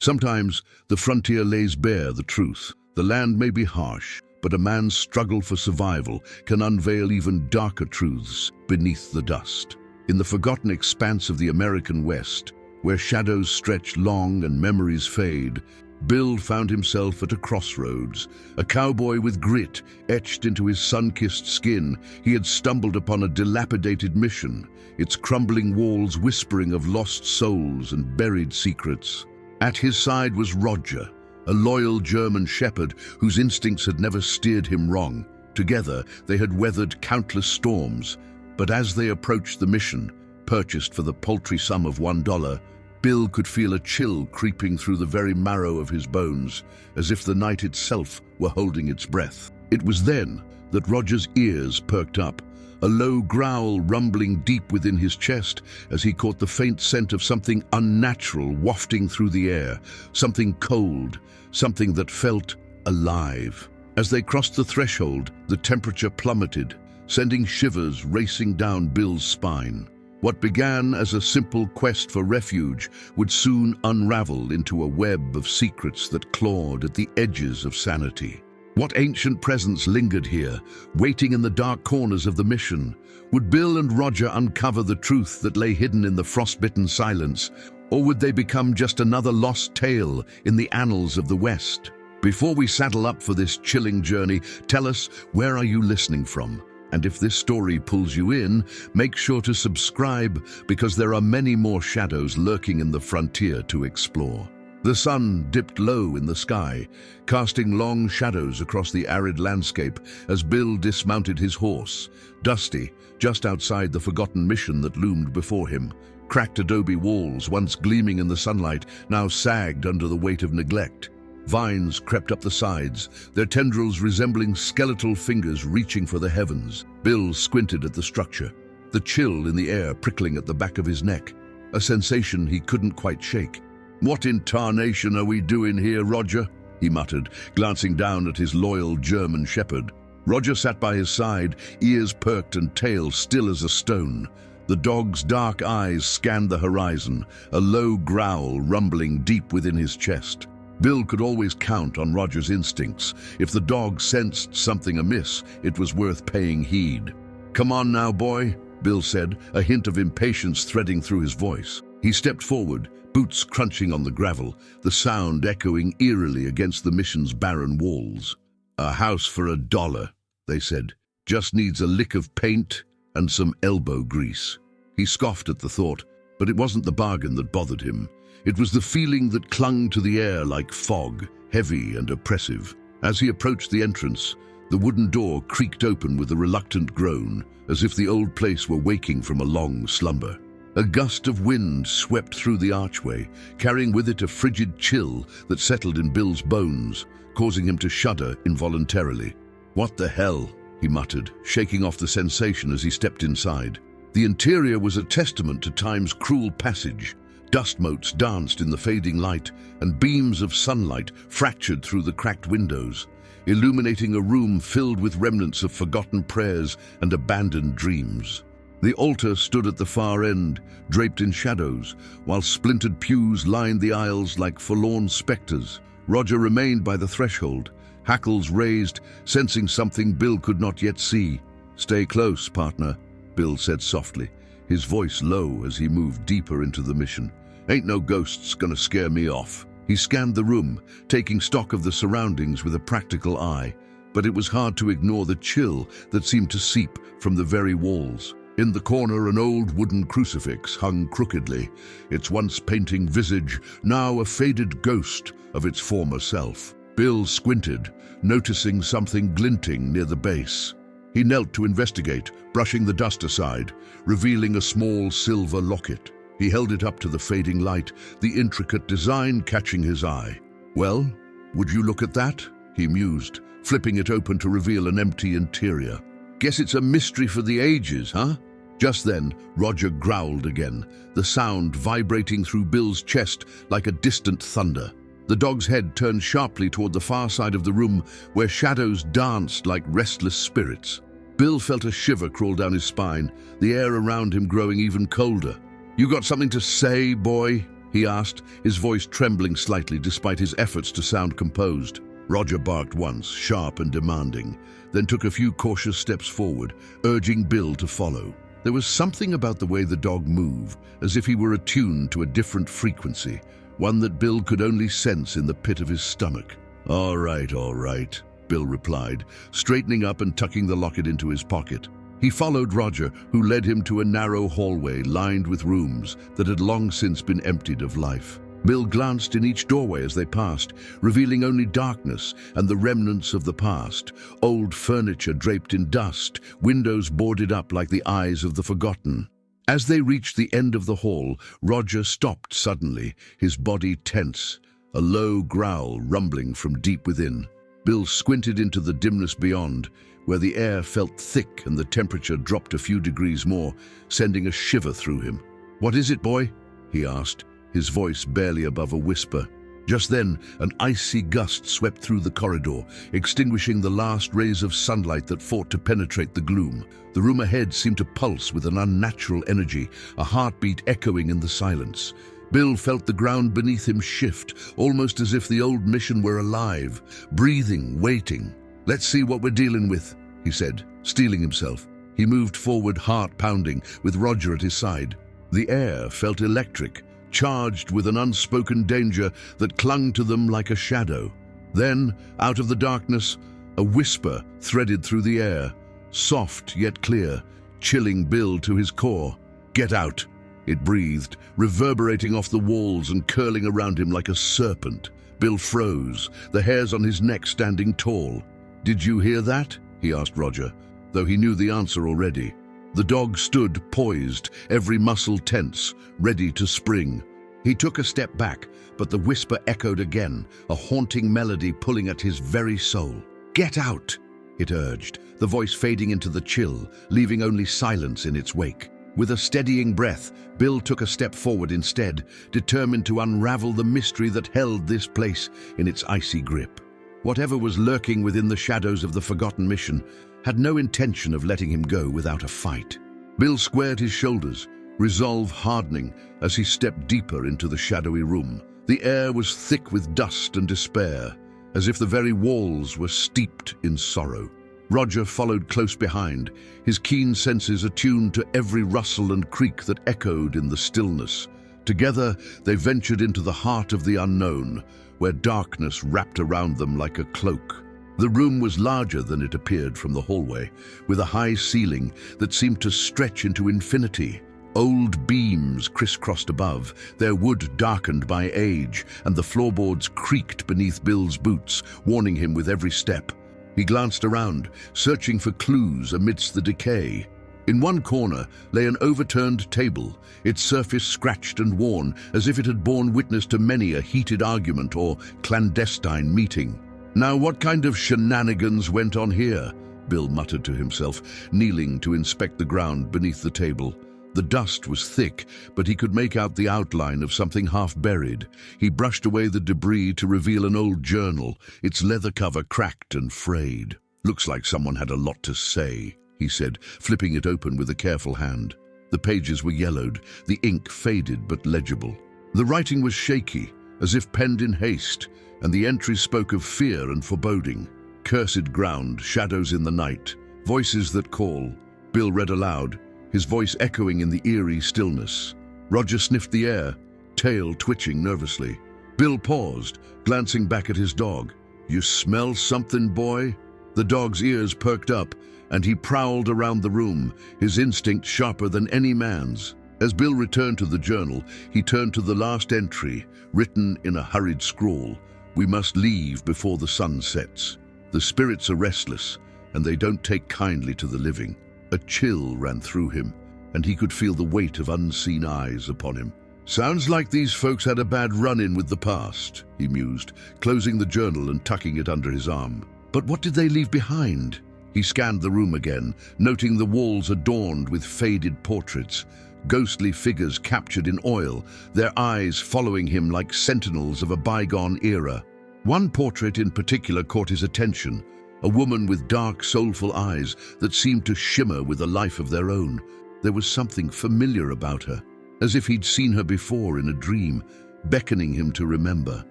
Sometimes the frontier lays bare the truth. The land may be harsh, but a man's struggle for survival can unveil even darker truths beneath the dust. In the forgotten expanse of the American West, where shadows stretch long and memories fade, Bill found himself at a crossroads. A cowboy with grit etched into his sun-kissed skin, he had stumbled upon a dilapidated mission, its crumbling walls whispering of lost souls and buried secrets. At his side was Roger, a loyal German shepherd whose instincts had never steered him wrong. Together, they had weathered countless storms, but as they approached the mission, purchased for the paltry sum of $1, Bill could feel a chill creeping through the very marrow of his bones, as if the night itself were holding its breath. It was then that Roger's ears perked up, a low growl rumbling deep within his chest as he caught the faint scent of something unnatural wafting through the air, something cold, something that felt alive. As they crossed the threshold, the temperature plummeted, sending shivers racing down Bill's spine. What began as a simple quest for refuge would soon unravel into a web of secrets that clawed at the edges of sanity. What ancient presence lingered here, waiting in the dark corners of the mission? Would Bill and Roger uncover the truth that lay hidden in the frostbitten silence, or would they become just another lost tale in the annals of the West? Before we saddle up for this chilling journey, tell us, where are you listening from? And if this story pulls you in, make sure to subscribe, because there are many more shadows lurking in the frontier to explore. The sun dipped low in the sky, casting long shadows across the arid landscape as Bill dismounted his horse. Dusty, just outside the forgotten mission that loomed before him. Cracked adobe walls, once gleaming in the sunlight, now sagged under the weight of neglect. Vines crept up the sides, their tendrils resembling skeletal fingers reaching for the heavens. Bill squinted at the structure, the chill in the air prickling at the back of his neck, a sensation he couldn't quite shake. "What in tarnation are we doing here, Roger?" he muttered, glancing down at his loyal German shepherd. Roger sat by his side, ears perked and tail still as a stone. The dog's dark eyes scanned the horizon, a low growl rumbling deep within his chest. Bill could always count on Roger's instincts. If the dog sensed something amiss, it was worth paying heed. "Come on now, boy," Bill said, a hint of impatience threading through his voice. He stepped forward, boots crunching on the gravel, the sound echoing eerily against the mission's barren walls. "A house for $1, they said. "Just needs a lick of paint and some elbow grease." He scoffed at the thought, but it wasn't the bargain that bothered him. It was the feeling that clung to the air like fog, heavy and oppressive. As he approached the entrance, the wooden door creaked open with a reluctant groan, as if the old place were waking from a long slumber. A gust of wind swept through the archway, carrying with it a frigid chill that settled in Bill's bones, causing him to shudder involuntarily. "What the hell?" he muttered, shaking off the sensation as he stepped inside. The interior was a testament to time's cruel passage. Dust motes danced in the fading light, and beams of sunlight fractured through the cracked windows, illuminating a room filled with remnants of forgotten prayers and abandoned dreams. The altar stood at the far end, draped in shadows, while splintered pews lined the aisles like forlorn specters. Roger remained by the threshold, hackles raised, sensing something Bill could not yet see. "Stay close, partner," Bill said softly, his voice low as he moved deeper into the mission. "Ain't no ghosts gonna scare me off." He scanned the room, taking stock of the surroundings with a practical eye, but it was hard to ignore the chill that seemed to seep from the very walls. In the corner, an old wooden crucifix hung crookedly, its once painting visage now a faded ghost of its former self. Bill squinted, noticing something glinting near the base. He knelt to investigate, brushing the dust aside, revealing a small silver locket. He held it up to the fading light, the intricate design catching his eye. "Well, would you look at that?" he mused, flipping it open to reveal an empty interior. "Guess it's a mystery for the ages, huh?" Just then, Roger growled again, the sound vibrating through Bill's chest like a distant thunder. The dog's head turned sharply toward the far side of the room, where shadows danced like restless spirits. Bill felt a shiver crawl down his spine, the air around him growing even colder. "You got something to say, boy?" he asked, his voice trembling slightly despite his efforts to sound composed. Roger barked once, sharp and demanding, then took a few cautious steps forward, urging Bill to follow. There was something about the way the dog moved, as if he were attuned to a different frequency, one that Bill could only sense in the pit of his stomach. All right, Bill replied, straightening up and tucking the locket into his pocket. He followed Roger, who led him to a narrow hallway lined with rooms that had long since been emptied of life. Bill glanced in each doorway as they passed, revealing only darkness and the remnants of the past, old furniture draped in dust, windows boarded up like the eyes of the forgotten. As they reached the end of the hall, Roger stopped suddenly, his body tense, a low growl rumbling from deep within. Bill squinted into the dimness beyond, where the air felt thick and the temperature dropped a few degrees more, sending a shiver through him. "What is it, boy?" he asked, his voice barely above a whisper. Just then, an icy gust swept through the corridor, extinguishing the last rays of sunlight that fought to penetrate the gloom. The room ahead seemed to pulse with an unnatural energy, a heartbeat echoing in the silence. Bill felt the ground beneath him shift, almost as if the old mission were alive, breathing, waiting. "Let's see what we're dealing with," he said, steeling himself. He moved forward, heart pounding, with Roger at his side. The air felt electric, charged with an unspoken danger that clung to them like a shadow. Then, out of the darkness, a whisper threaded through the air, soft yet clear, chilling Bill to his core. "Get out," it breathed, reverberating off the walls and curling around him like a serpent. Bill froze, the hairs on his neck standing tall. "Did you hear that?" he asked Roger, though he knew the answer already. The dog stood poised, every muscle tense, ready to spring. He took a step back, but the whisper echoed again, a haunting melody pulling at his very soul. "Get out," it urged, the voice fading into the chill, leaving only silence in its wake. With a steadying breath, Bill took a step forward instead, determined to unravel the mystery that held this place in its icy grip. Whatever was lurking within the shadows of the forgotten mission had no intention of letting him go without a fight. Bill squared his shoulders, resolve hardening as he stepped deeper into the shadowy room. The air was thick with dust and despair, as if the very walls were steeped in sorrow. Roger followed close behind, his keen senses attuned to every rustle and creak that echoed in the stillness. Together, they ventured into the heart of the unknown, where darkness wrapped around them like a cloak. The room was larger than it appeared from the hallway, with a high ceiling that seemed to stretch into infinity. Old beams crisscrossed above, their wood darkened by age, and the floorboards creaked beneath Bill's boots, warning him with every step. He glanced around, searching for clues amidst the decay. In one corner lay an overturned table, its surface scratched and worn, as if it had borne witness to many a heated argument or clandestine meeting. "Now what kind of shenanigans went on here?" Bill muttered to himself, kneeling to inspect the ground beneath the table. The dust was thick, but he could make out the outline of something half buried. He brushed away the debris to reveal an old journal, its leather cover cracked and frayed. "Looks like someone had a lot to say," he said, flipping it open with a careful hand. The pages were yellowed, the ink faded but legible. The writing was shaky, as if penned in haste, and the entries spoke of fear and foreboding. "Cursed ground, shadows in the night, voices that call." Bill read aloud, his voice echoing in the eerie stillness. Roger sniffed the air, tail twitching nervously. Bill paused, glancing back at his dog. "You smell something, boy?" The dog's ears perked up, and he prowled around the room, his instinct sharper than any man's. As Bill returned to the journal, he turned to the last entry, written in a hurried scrawl. "We must leave before the sun sets. The spirits are restless, and they don't take kindly to the living." A chill ran through him, and he could feel the weight of unseen eyes upon him. "Sounds like these folks had a bad run-in with the past," he mused, closing the journal and tucking it under his arm. "But what did they leave behind?" He scanned the room again, noting the walls adorned with faded portraits, ghostly figures captured in oil, their eyes following him like sentinels of a bygone era. One portrait in particular caught his attention, a woman with dark, soulful eyes that seemed to shimmer with a life of their own. There was something familiar about her, as if he'd seen her before in a dream, beckoning him to remember.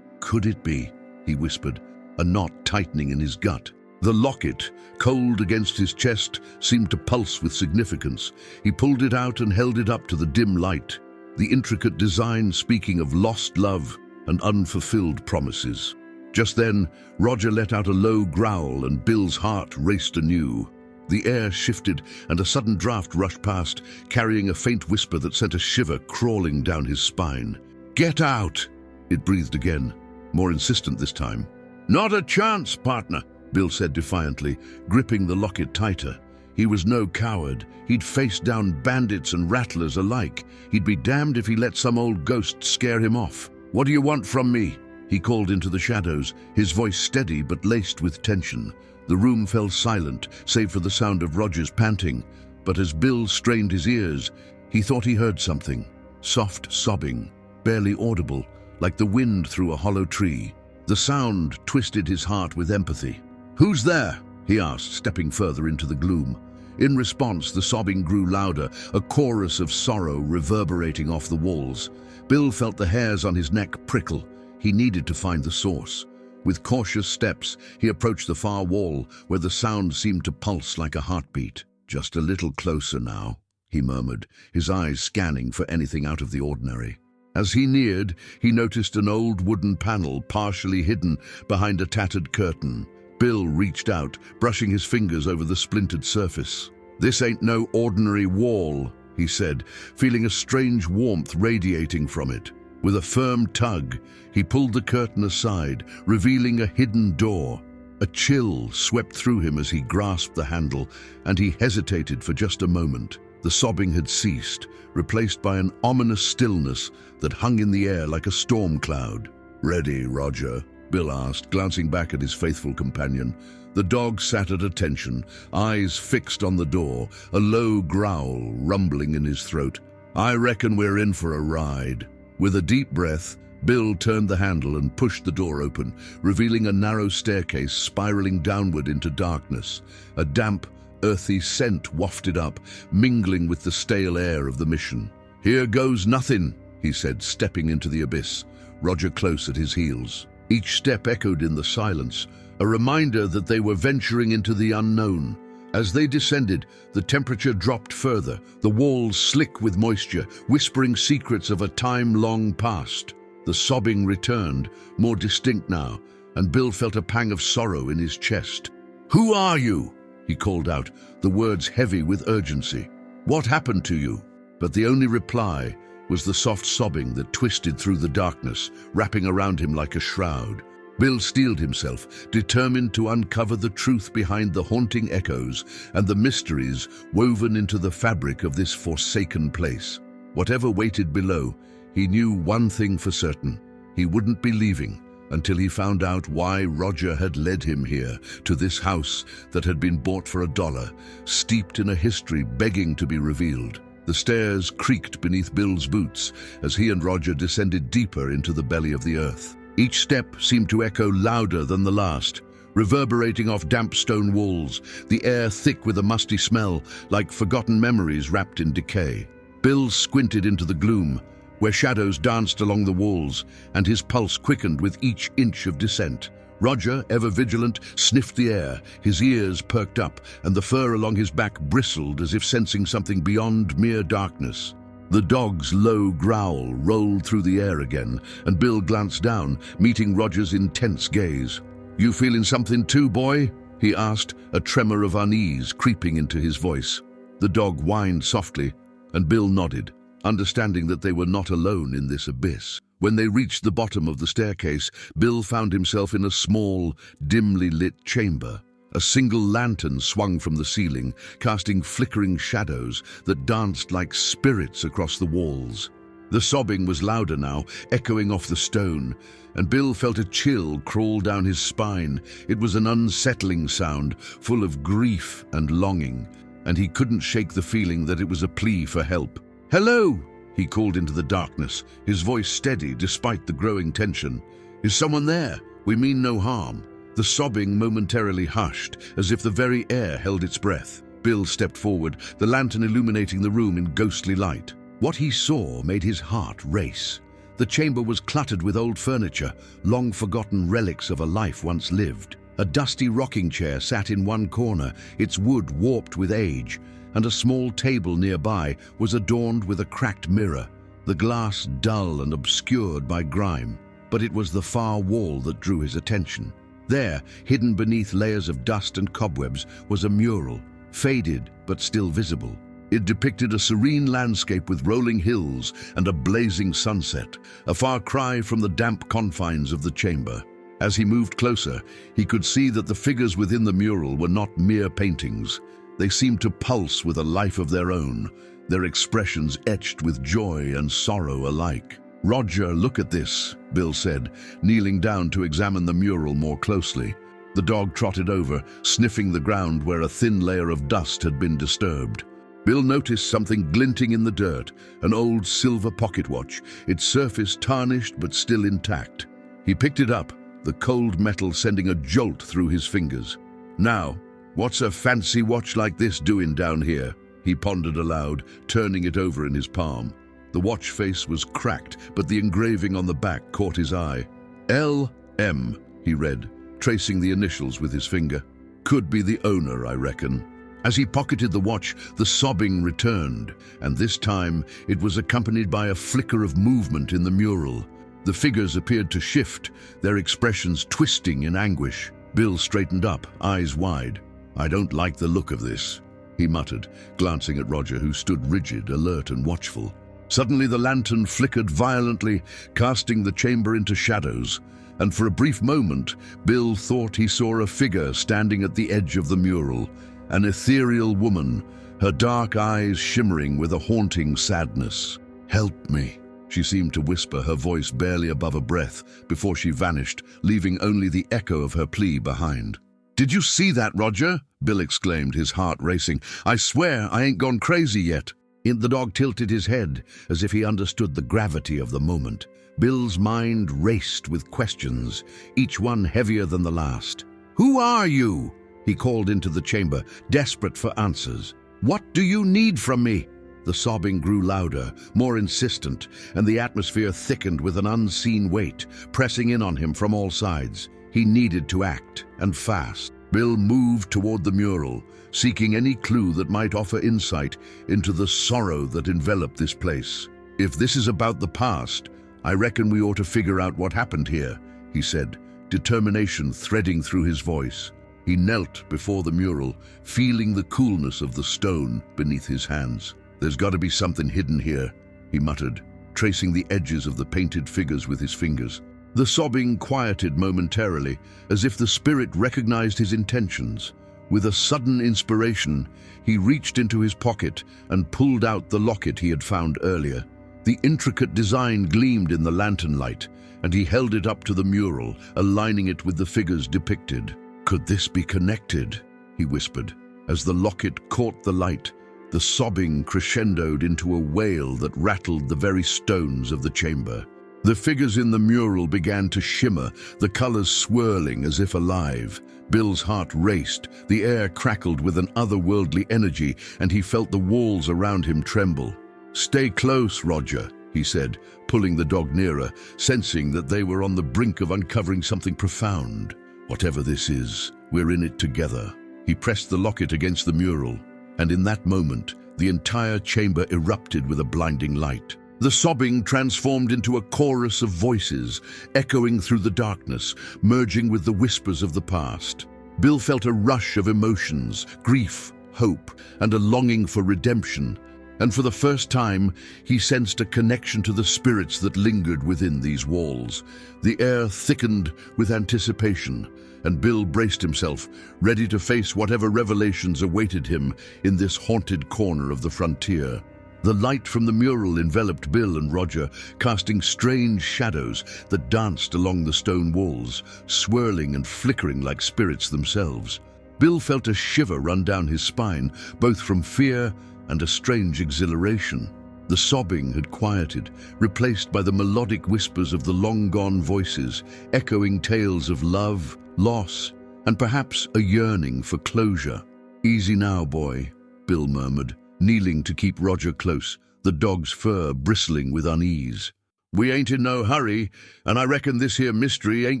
Could it be? He whispered, a knot tightening in his gut. The locket, cold against his chest, seemed to pulse with significance. He pulled it out and held it up to the dim light, the intricate design speaking of lost love and unfulfilled promises. Just then, Roger let out a low growl and Bill's heart raced anew. The air shifted and a sudden draft rushed past, carrying a faint whisper that sent a shiver crawling down his spine. "Get out!" it breathed again, more insistent this time. "Not a chance, partner," Bill said defiantly, gripping the locket tighter. He was no coward. He'd faced down bandits and rattlers alike. He'd be damned if he let some old ghost scare him off. "What do you want from me?" He called into the shadows, his voice steady but laced with tension. The room fell silent, save for the sound of Roger's panting. But as Bill strained his ears, he thought he heard something. Soft sobbing, barely audible, like the wind through a hollow tree. The sound twisted his heart with empathy. "Who's there?" he asked, stepping further into the gloom. In response, the sobbing grew louder, a chorus of sorrow reverberating off the walls. Bill felt the hairs on his neck prickle. He needed to find the source. With cautious steps, he approached the far wall, where the sound seemed to pulse like a heartbeat. "Just a little closer now," he murmured, his eyes scanning for anything out of the ordinary. As he neared, he noticed an old wooden panel partially hidden behind a tattered curtain. Bill reached out, brushing his fingers over the splintered surface. "This ain't no ordinary wall," he said, feeling a strange warmth radiating from it. With a firm tug, he pulled the curtain aside, revealing a hidden door. A chill swept through him as he grasped the handle, and he hesitated for just a moment. The sobbing had ceased, replaced by an ominous stillness that hung in the air like a storm cloud. "Ready, Roger?" Bill asked, glancing back at his faithful companion. The dog sat at attention, eyes fixed on the door, a low growl rumbling in his throat. "I reckon we're in for a ride." With a deep breath, Bill turned the handle and pushed the door open, revealing a narrow staircase spiraling downward into darkness. A damp, earthy scent wafted up, mingling with the stale air of the mission. "Here goes nothing," he said, stepping into the abyss, Roger close at his heels. Each step echoed in the silence, a reminder that they were venturing into the unknown. As they descended, the temperature dropped further, the walls slick with moisture, whispering secrets of a time long past. The sobbing returned, more distinct now, and Bill felt a pang of sorrow in his chest. "Who are you?" he called out, the words heavy with urgency. "What happened to you?" But the only reply was the soft sobbing that twisted through the darkness, wrapping around him like a shroud. Bill steeled himself, determined to uncover the truth behind the haunting echoes and the mysteries woven into the fabric of this forsaken place. Whatever waited below, he knew one thing for certain: he wouldn't be leaving until he found out why Roger had led him here, to this house that had been bought for $1, steeped in a history begging to be revealed. The stairs creaked beneath Bill's boots as he and Roger descended deeper into the belly of the earth. Each step seemed to echo louder than the last, reverberating off damp stone walls, the air thick with a musty smell, like forgotten memories wrapped in decay. Bill squinted into the gloom, where shadows danced along the walls, and his pulse quickened with each inch of descent. Roger, ever vigilant, sniffed the air, his ears perked up, and the fur along his back bristled as if sensing something beyond mere darkness. The dog's low growl rolled through the air again, and Bill glanced down, meeting Roger's intense gaze. "You feeling something too, boy?" he asked, a tremor of unease creeping into his voice. The dog whined softly, and Bill nodded, understanding that they were not alone in this abyss. When they reached the bottom of the staircase, Bill found himself in a small, dimly lit chamber. A single lantern swung from the ceiling, casting flickering shadows that danced like spirits across the walls. The sobbing was louder now, echoing off the stone, and Bill felt a chill crawl down his spine. It was an unsettling sound, full of grief and longing, and he couldn't shake the feeling that it was a plea for help. "Hello!" he called into the darkness, his voice steady despite the growing tension. "Is someone there? We mean no harm." The sobbing momentarily hushed, as if the very air held its breath. Bill stepped forward, the lantern illuminating the room in ghostly light. What he saw made his heart race. The chamber was cluttered with old furniture, long-forgotten relics of a life once lived. A dusty rocking chair sat in one corner, its wood warped with age, and a small table nearby was adorned with a cracked mirror, the glass dull and obscured by grime. But it was the far wall that drew his attention. There, hidden beneath layers of dust and cobwebs, was a mural, faded but still visible. It depicted a serene landscape with rolling hills and a blazing sunset, a far cry from the damp confines of the chamber. As he moved closer, he could see that the figures within the mural were not mere paintings. They seemed to pulse with a life of their own, their expressions etched with joy and sorrow alike. "Roger, look at this," Bill said, kneeling down to examine the mural more closely. The dog trotted over, sniffing the ground where a thin layer of dust had been disturbed. Bill noticed something glinting in the dirt, an old silver pocket watch, its surface tarnished but still intact. He picked it up, the cold metal sending a jolt through his fingers. "Now, what's a fancy watch like this doing down here?" he pondered aloud, turning it over in his palm. The watch face was cracked, but the engraving on the back caught his eye. "L.M., he read, tracing the initials with his finger. "Could be the owner, I reckon." As he pocketed the watch, the sobbing returned, and this time it was accompanied by a flicker of movement in the mural. The figures appeared to shift, their expressions twisting in anguish. Bill straightened up, eyes wide. "I don't like the look of this," he muttered, glancing at Roger, who stood rigid, alert and watchful. Suddenly the lantern flickered violently, casting the chamber into shadows, and for a brief moment, Bill thought he saw a figure standing at the edge of the mural, an ethereal woman, her dark eyes shimmering with a haunting sadness. "Help me," she seemed to whisper, her voice barely above a breath, before she vanished, leaving only the echo of her plea behind. "Did you see that, Roger?" Bill exclaimed, his heart racing. "I swear I ain't gone crazy yet." The dog tilted his head, as if he understood the gravity of the moment. Bill's mind raced with questions, each one heavier than the last. "Who are you?" he called into the chamber, desperate for answers. "What do you need from me?" The sobbing grew louder, more insistent, and the atmosphere thickened with an unseen weight, pressing in on him from all sides. He needed to act, and fast. Bill moved toward the mural, seeking any clue that might offer insight into the sorrow that enveloped this place. "If this is about the past, I reckon we ought to figure out what happened here," he said, determination threading through his voice. He knelt before the mural, feeling the coolness of the stone beneath his hands. "There's got to be something hidden here," he muttered, tracing the edges of the painted figures with his fingers. The sobbing quieted momentarily, as if the spirit recognized his intentions. With a sudden inspiration, he reached into his pocket and pulled out the locket he had found earlier. The intricate design gleamed in the lantern light, and he held it up to the mural, aligning it with the figures depicted. "Could this be connected?" he whispered. As the locket caught the light, the sobbing crescendoed into a wail that rattled the very stones of the chamber. The figures in the mural began to shimmer, the colors swirling as if alive. Bill's heart raced, the air crackled with an otherworldly energy, and he felt the walls around him tremble. "Stay close, Roger," he said, pulling the dog nearer, sensing that they were on the brink of uncovering something profound. "Whatever this is, we're in it together." He pressed the locket against the mural, and in that moment, the entire chamber erupted with a blinding light. The sobbing transformed into a chorus of voices, echoing through the darkness, merging with the whispers of the past. Bill felt a rush of emotions, grief, hope, and a longing for redemption. And for the first time, he sensed a connection to the spirits that lingered within these walls. The air thickened with anticipation, and Bill braced himself, ready to face whatever revelations awaited him in this haunted corner of the frontier. The light from the mural enveloped Bill and Roger, casting strange shadows that danced along the stone walls, swirling and flickering like spirits themselves. Bill felt a shiver run down his spine, both from fear and a strange exhilaration. The sobbing had quieted, replaced by the melodic whispers of the long-gone voices, echoing tales of love, loss, and perhaps a yearning for closure. "Easy now, boy," Bill murmured, kneeling to keep Roger close, the dog's fur bristling with unease. We ain't in no hurry, and I reckon this here mystery ain't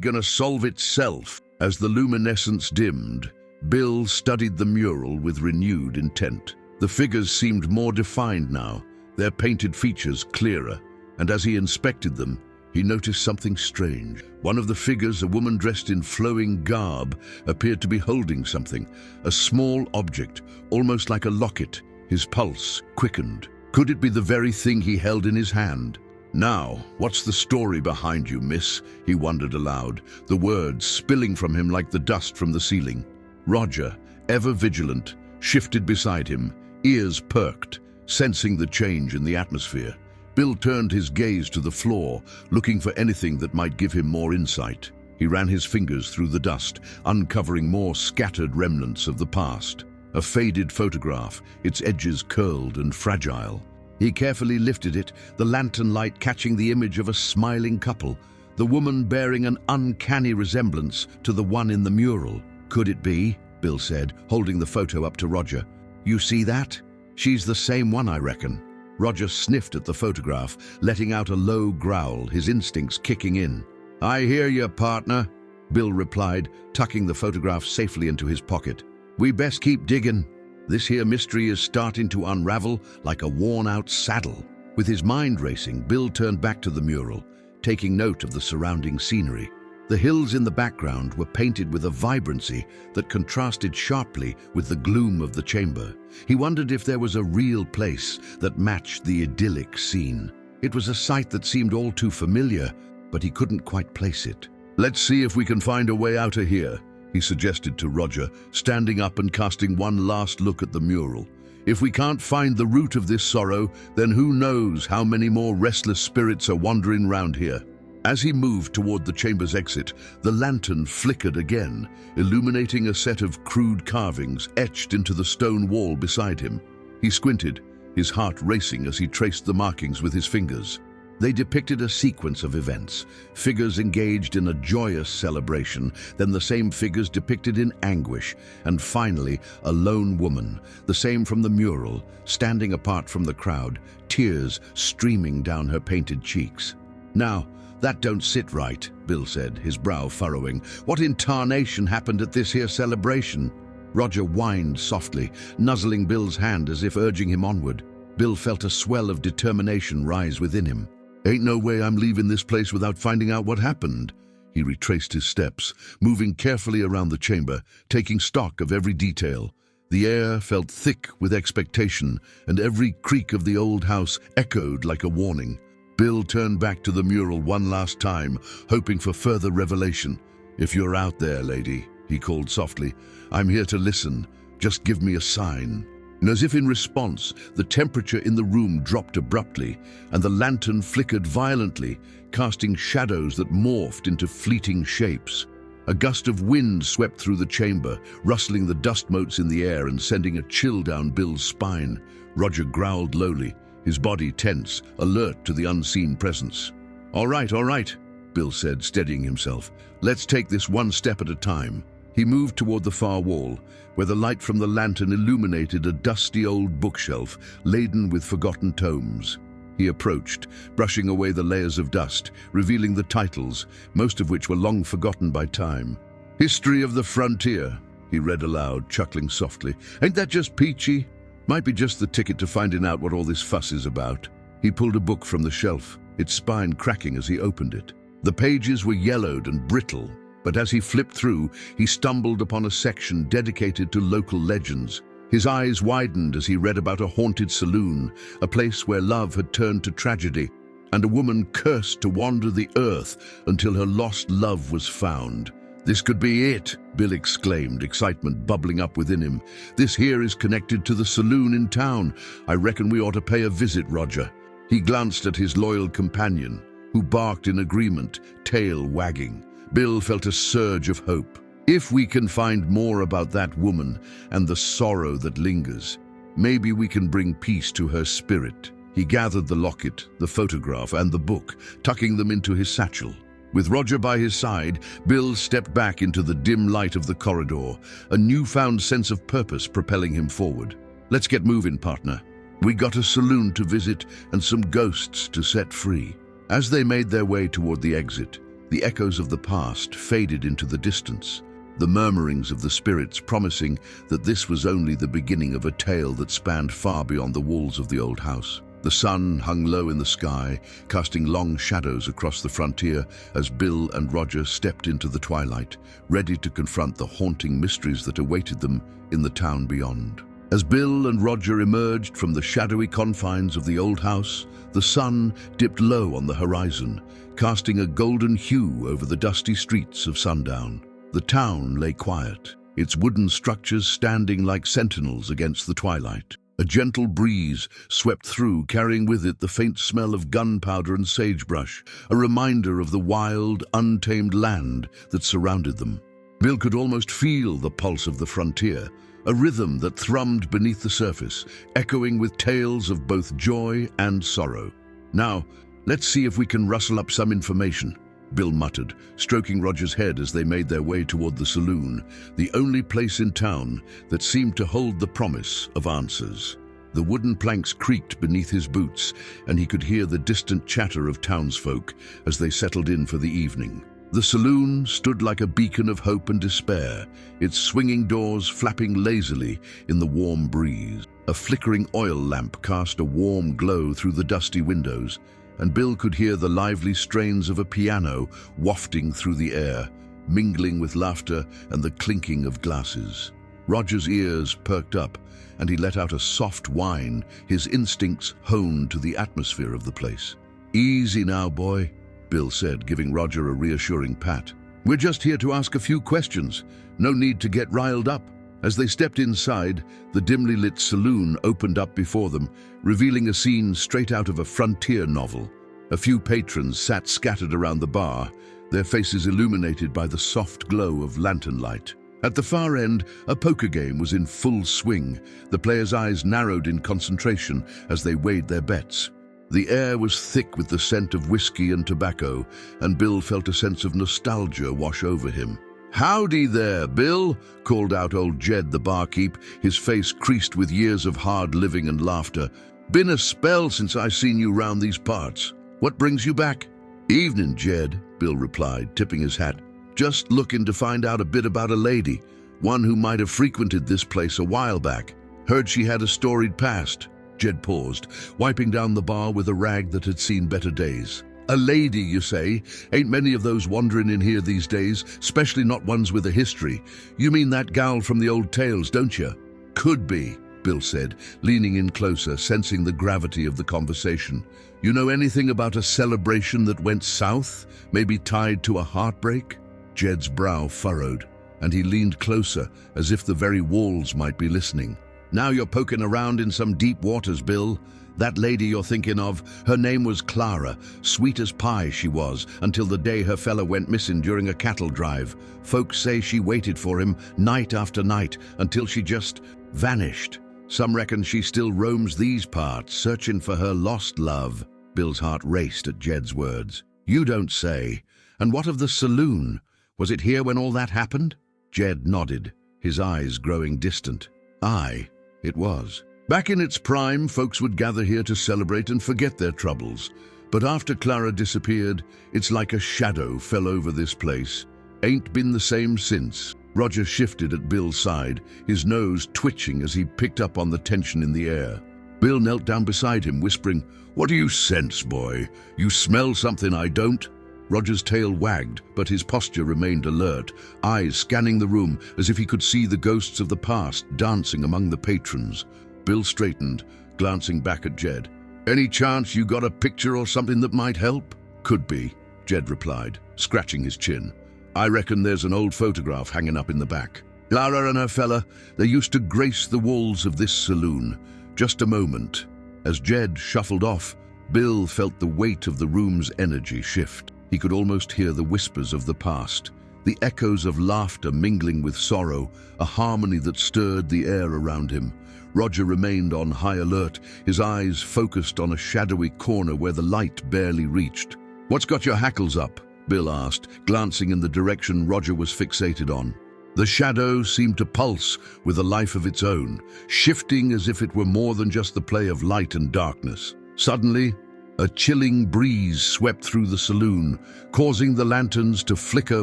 gonna solve itself." As the luminescence dimmed, Bill studied the mural with renewed intent. The figures seemed more defined now, their painted features clearer, and as he inspected them, he noticed something strange. One of the figures, a woman dressed in flowing garb, appeared to be holding something, a small object, almost like a locket. His pulse quickened. Could it be the very thing he held in his hand? "Now, what's the story behind you, miss?" he wondered aloud, the words spilling from him like the dust from the ceiling. Roger, ever vigilant, shifted beside him, ears perked, sensing the change in the atmosphere. Bill turned his gaze to the floor, looking for anything that might give him more insight. He ran his fingers through the dust, uncovering more scattered remnants of the past. A faded photograph, its edges curled and fragile. He carefully lifted it, the lantern light catching the image of a smiling couple, the woman bearing an uncanny resemblance to the one in the mural. "Could it be?" Bill said, holding the photo up to Roger. "You see that? She's the same one, I reckon." Roger sniffed at the photograph, letting out a low growl, his instincts kicking in. "I hear you, partner," Bill replied, tucking the photograph safely into his pocket. "We best keep digging. This here mystery is starting to unravel like a worn-out saddle." With his mind racing, Bill turned back to the mural, taking note of the surrounding scenery. The hills in the background were painted with a vibrancy that contrasted sharply with the gloom of the chamber. He wondered if there was a real place that matched the idyllic scene. It was a sight that seemed all too familiar, but he couldn't quite place it. "Let's see if we can find a way out of here," he suggested to Roger, standing up and casting one last look at the mural. "If we can't find the root of this sorrow, then who knows how many more restless spirits are wandering round here." As he moved toward the chamber's exit, the lantern flickered again, illuminating a set of crude carvings etched into the stone wall beside him. He squinted, his heart racing as he traced the markings with his fingers. They depicted a sequence of events, figures engaged in a joyous celebration, then the same figures depicted in anguish, and finally a lone woman, the same from the mural, standing apart from the crowd, tears streaming down her painted cheeks. "Now, that don't sit right," Bill said, his brow furrowing. "What in tarnation happened at this here celebration?" Roger whined softly, nuzzling Bill's hand as if urging him onward. Bill felt a swell of determination rise within him. "Ain't no way I'm leaving this place without finding out what happened." He retraced his steps, moving carefully around the chamber, taking stock of every detail. The air felt thick with expectation, and every creak of the old house echoed like a warning. Bill turned back to the mural one last time, hoping for further revelation. "If you're out there, lady," he called softly, "I'm here to listen. Just give me a sign." And as if in response, the temperature in the room dropped abruptly, and the lantern flickered violently, casting shadows that morphed into fleeting shapes. A gust of wind swept through the chamber, rustling the dust motes in the air and sending a chill down Bill's spine. Roger growled lowly, his body tense, alert to the unseen presence. All right, Bill said, steadying himself. "Let's take this one step at a time." He moved toward the far wall, where the light from the lantern illuminated a dusty old bookshelf laden with forgotten tomes. He approached, brushing away the layers of dust, revealing the titles, most of which were long forgotten by time. "History of the Frontier," he read aloud, chuckling softly. "Ain't that just peachy? Might be just the ticket to finding out what all this fuss is about." He pulled a book from the shelf, its spine cracking as he opened it. The pages were yellowed and brittle, but as he flipped through, he stumbled upon a section dedicated to local legends. His eyes widened as he read about a haunted saloon, a place where love had turned to tragedy, and a woman cursed to wander the earth until her lost love was found. "This could be it," Bill exclaimed, excitement bubbling up within him. "This here is connected to the saloon in town. I reckon we ought to pay a visit, Roger." He glanced at his loyal companion, who barked in agreement, tail wagging. Bill felt a surge of hope. If we can find more about that woman and the sorrow that lingers, maybe we can bring peace to her spirit. He gathered the locket, the photograph, and the book, tucking them into his satchel. With Roger by his side, Bill stepped back into the dim light of the corridor, a newfound sense of purpose propelling him forward. "Let's get moving, partner. We got a saloon to visit and some ghosts to set free." As they made their way toward the exit, the echoes of the past faded into the distance, the murmurings of the spirits promising that this was only the beginning of a tale that spanned far beyond the walls of the old house. The sun hung low in the sky, casting long shadows across the frontier as Bill and Roger stepped into the twilight, ready to confront the haunting mysteries that awaited them in the town beyond. As Bill and Roger emerged from the shadowy confines of the old house, the sun dipped low on the horizon, casting a golden hue over the dusty streets of sundown. The town lay quiet, its wooden structures standing like sentinels against the twilight. A gentle breeze swept through, carrying with it the faint smell of gunpowder and sagebrush, a reminder of the wild, untamed land that surrounded them. Bill could almost feel the pulse of the frontier, a rhythm that thrummed beneath the surface, echoing with tales of both joy and sorrow. "Now, let's see if we can rustle up some information," Bill muttered, stroking Roger's head as they made their way toward the saloon, the only place in town that seemed to hold the promise of answers. The wooden planks creaked beneath his boots, and he could hear the distant chatter of townsfolk as they settled in for the evening. The saloon stood like a beacon of hope and despair, its swinging doors flapping lazily in the warm breeze. A flickering oil lamp cast a warm glow through the dusty windows, and Bill could hear the lively strains of a piano wafting through the air, mingling with laughter and the clinking of glasses. Roger's ears perked up, and he let out a soft whine, his instincts honed to the atmosphere of the place. "Easy now, boy," Bill said, giving Roger a reassuring pat. "We're just here to ask a few questions. No need to get riled up." As they stepped inside, the dimly lit saloon opened up before them, revealing a scene straight out of a frontier novel. A few patrons sat scattered around the bar, their faces illuminated by the soft glow of lantern light. At the far end, a poker game was in full swing, the players' eyes narrowed in concentration as they weighed their bets. The air was thick with the scent of whiskey and tobacco, and Bill felt a sense of nostalgia wash over him. "Howdy there, Bill," called out old Jed the barkeep, his face creased with years of hard living and laughter. "Been a spell since I seen you round these parts. What brings you back?" "Evening, Jed," Bill replied, tipping his hat. "Just looking to find out a bit about a lady, one who might have frequented this place a while back. Heard she had a storied past." Jed paused, wiping down the bar with a rag that had seen better days. "A lady, you say? Ain't many of those wandering in here these days, especially not ones with a history. You mean that gal from the old tales, don't you?" "Could be," Bill said, leaning in closer, sensing the gravity of the conversation. "You know anything about a celebration that went south, maybe tied to a heartbreak?" Jed's brow furrowed, and he leaned closer, as if the very walls might be listening. "Now you're poking around in some deep waters, Bill. That lady you're thinking of, her name was Clara. Sweet as pie she was, until the day her fella went missing during a cattle drive. Folks say she waited for him night after night until she just vanished. Some reckon she still roams these parts, searching for her lost love." Bill's heart raced at Jed's words. "You don't say. And what of the saloon? Was it here when all that happened?" Jed nodded, his eyes growing distant. "Aye, it was. Back in its prime, folks would gather here to celebrate and forget their troubles. But after Clara disappeared, it's like a shadow fell over this place. Ain't been the same since." Roger shifted at Bill's side, his nose twitching as he picked up on the tension in the air. Bill knelt down beside him, whispering, "What do you sense, boy? You smell something I don't?" Roger's tail wagged, but his posture remained alert, eyes scanning the room as if he could see the ghosts of the past dancing among the patrons. Bill straightened, glancing back at Jed. "Any chance you got a picture or something that might help?" "Could be," Jed replied, scratching his chin. "I reckon there's an old photograph hanging up in the back. Clara and her fella, they used to grace the walls of this saloon. Just a moment." As Jed shuffled off, Bill felt the weight of the room's energy shift. He could almost hear the whispers of the past, the echoes of laughter mingling with sorrow, a harmony that stirred the air around him. Roger remained on high alert, his eyes focused on a shadowy corner where the light barely reached. "What's got your hackles up?" Bill asked, glancing in the direction Roger was fixated on. The shadow seemed to pulse with a life of its own, shifting as if it were more than just the play of light and darkness. Suddenly, A chilling breeze swept through the saloon, causing the lanterns to flicker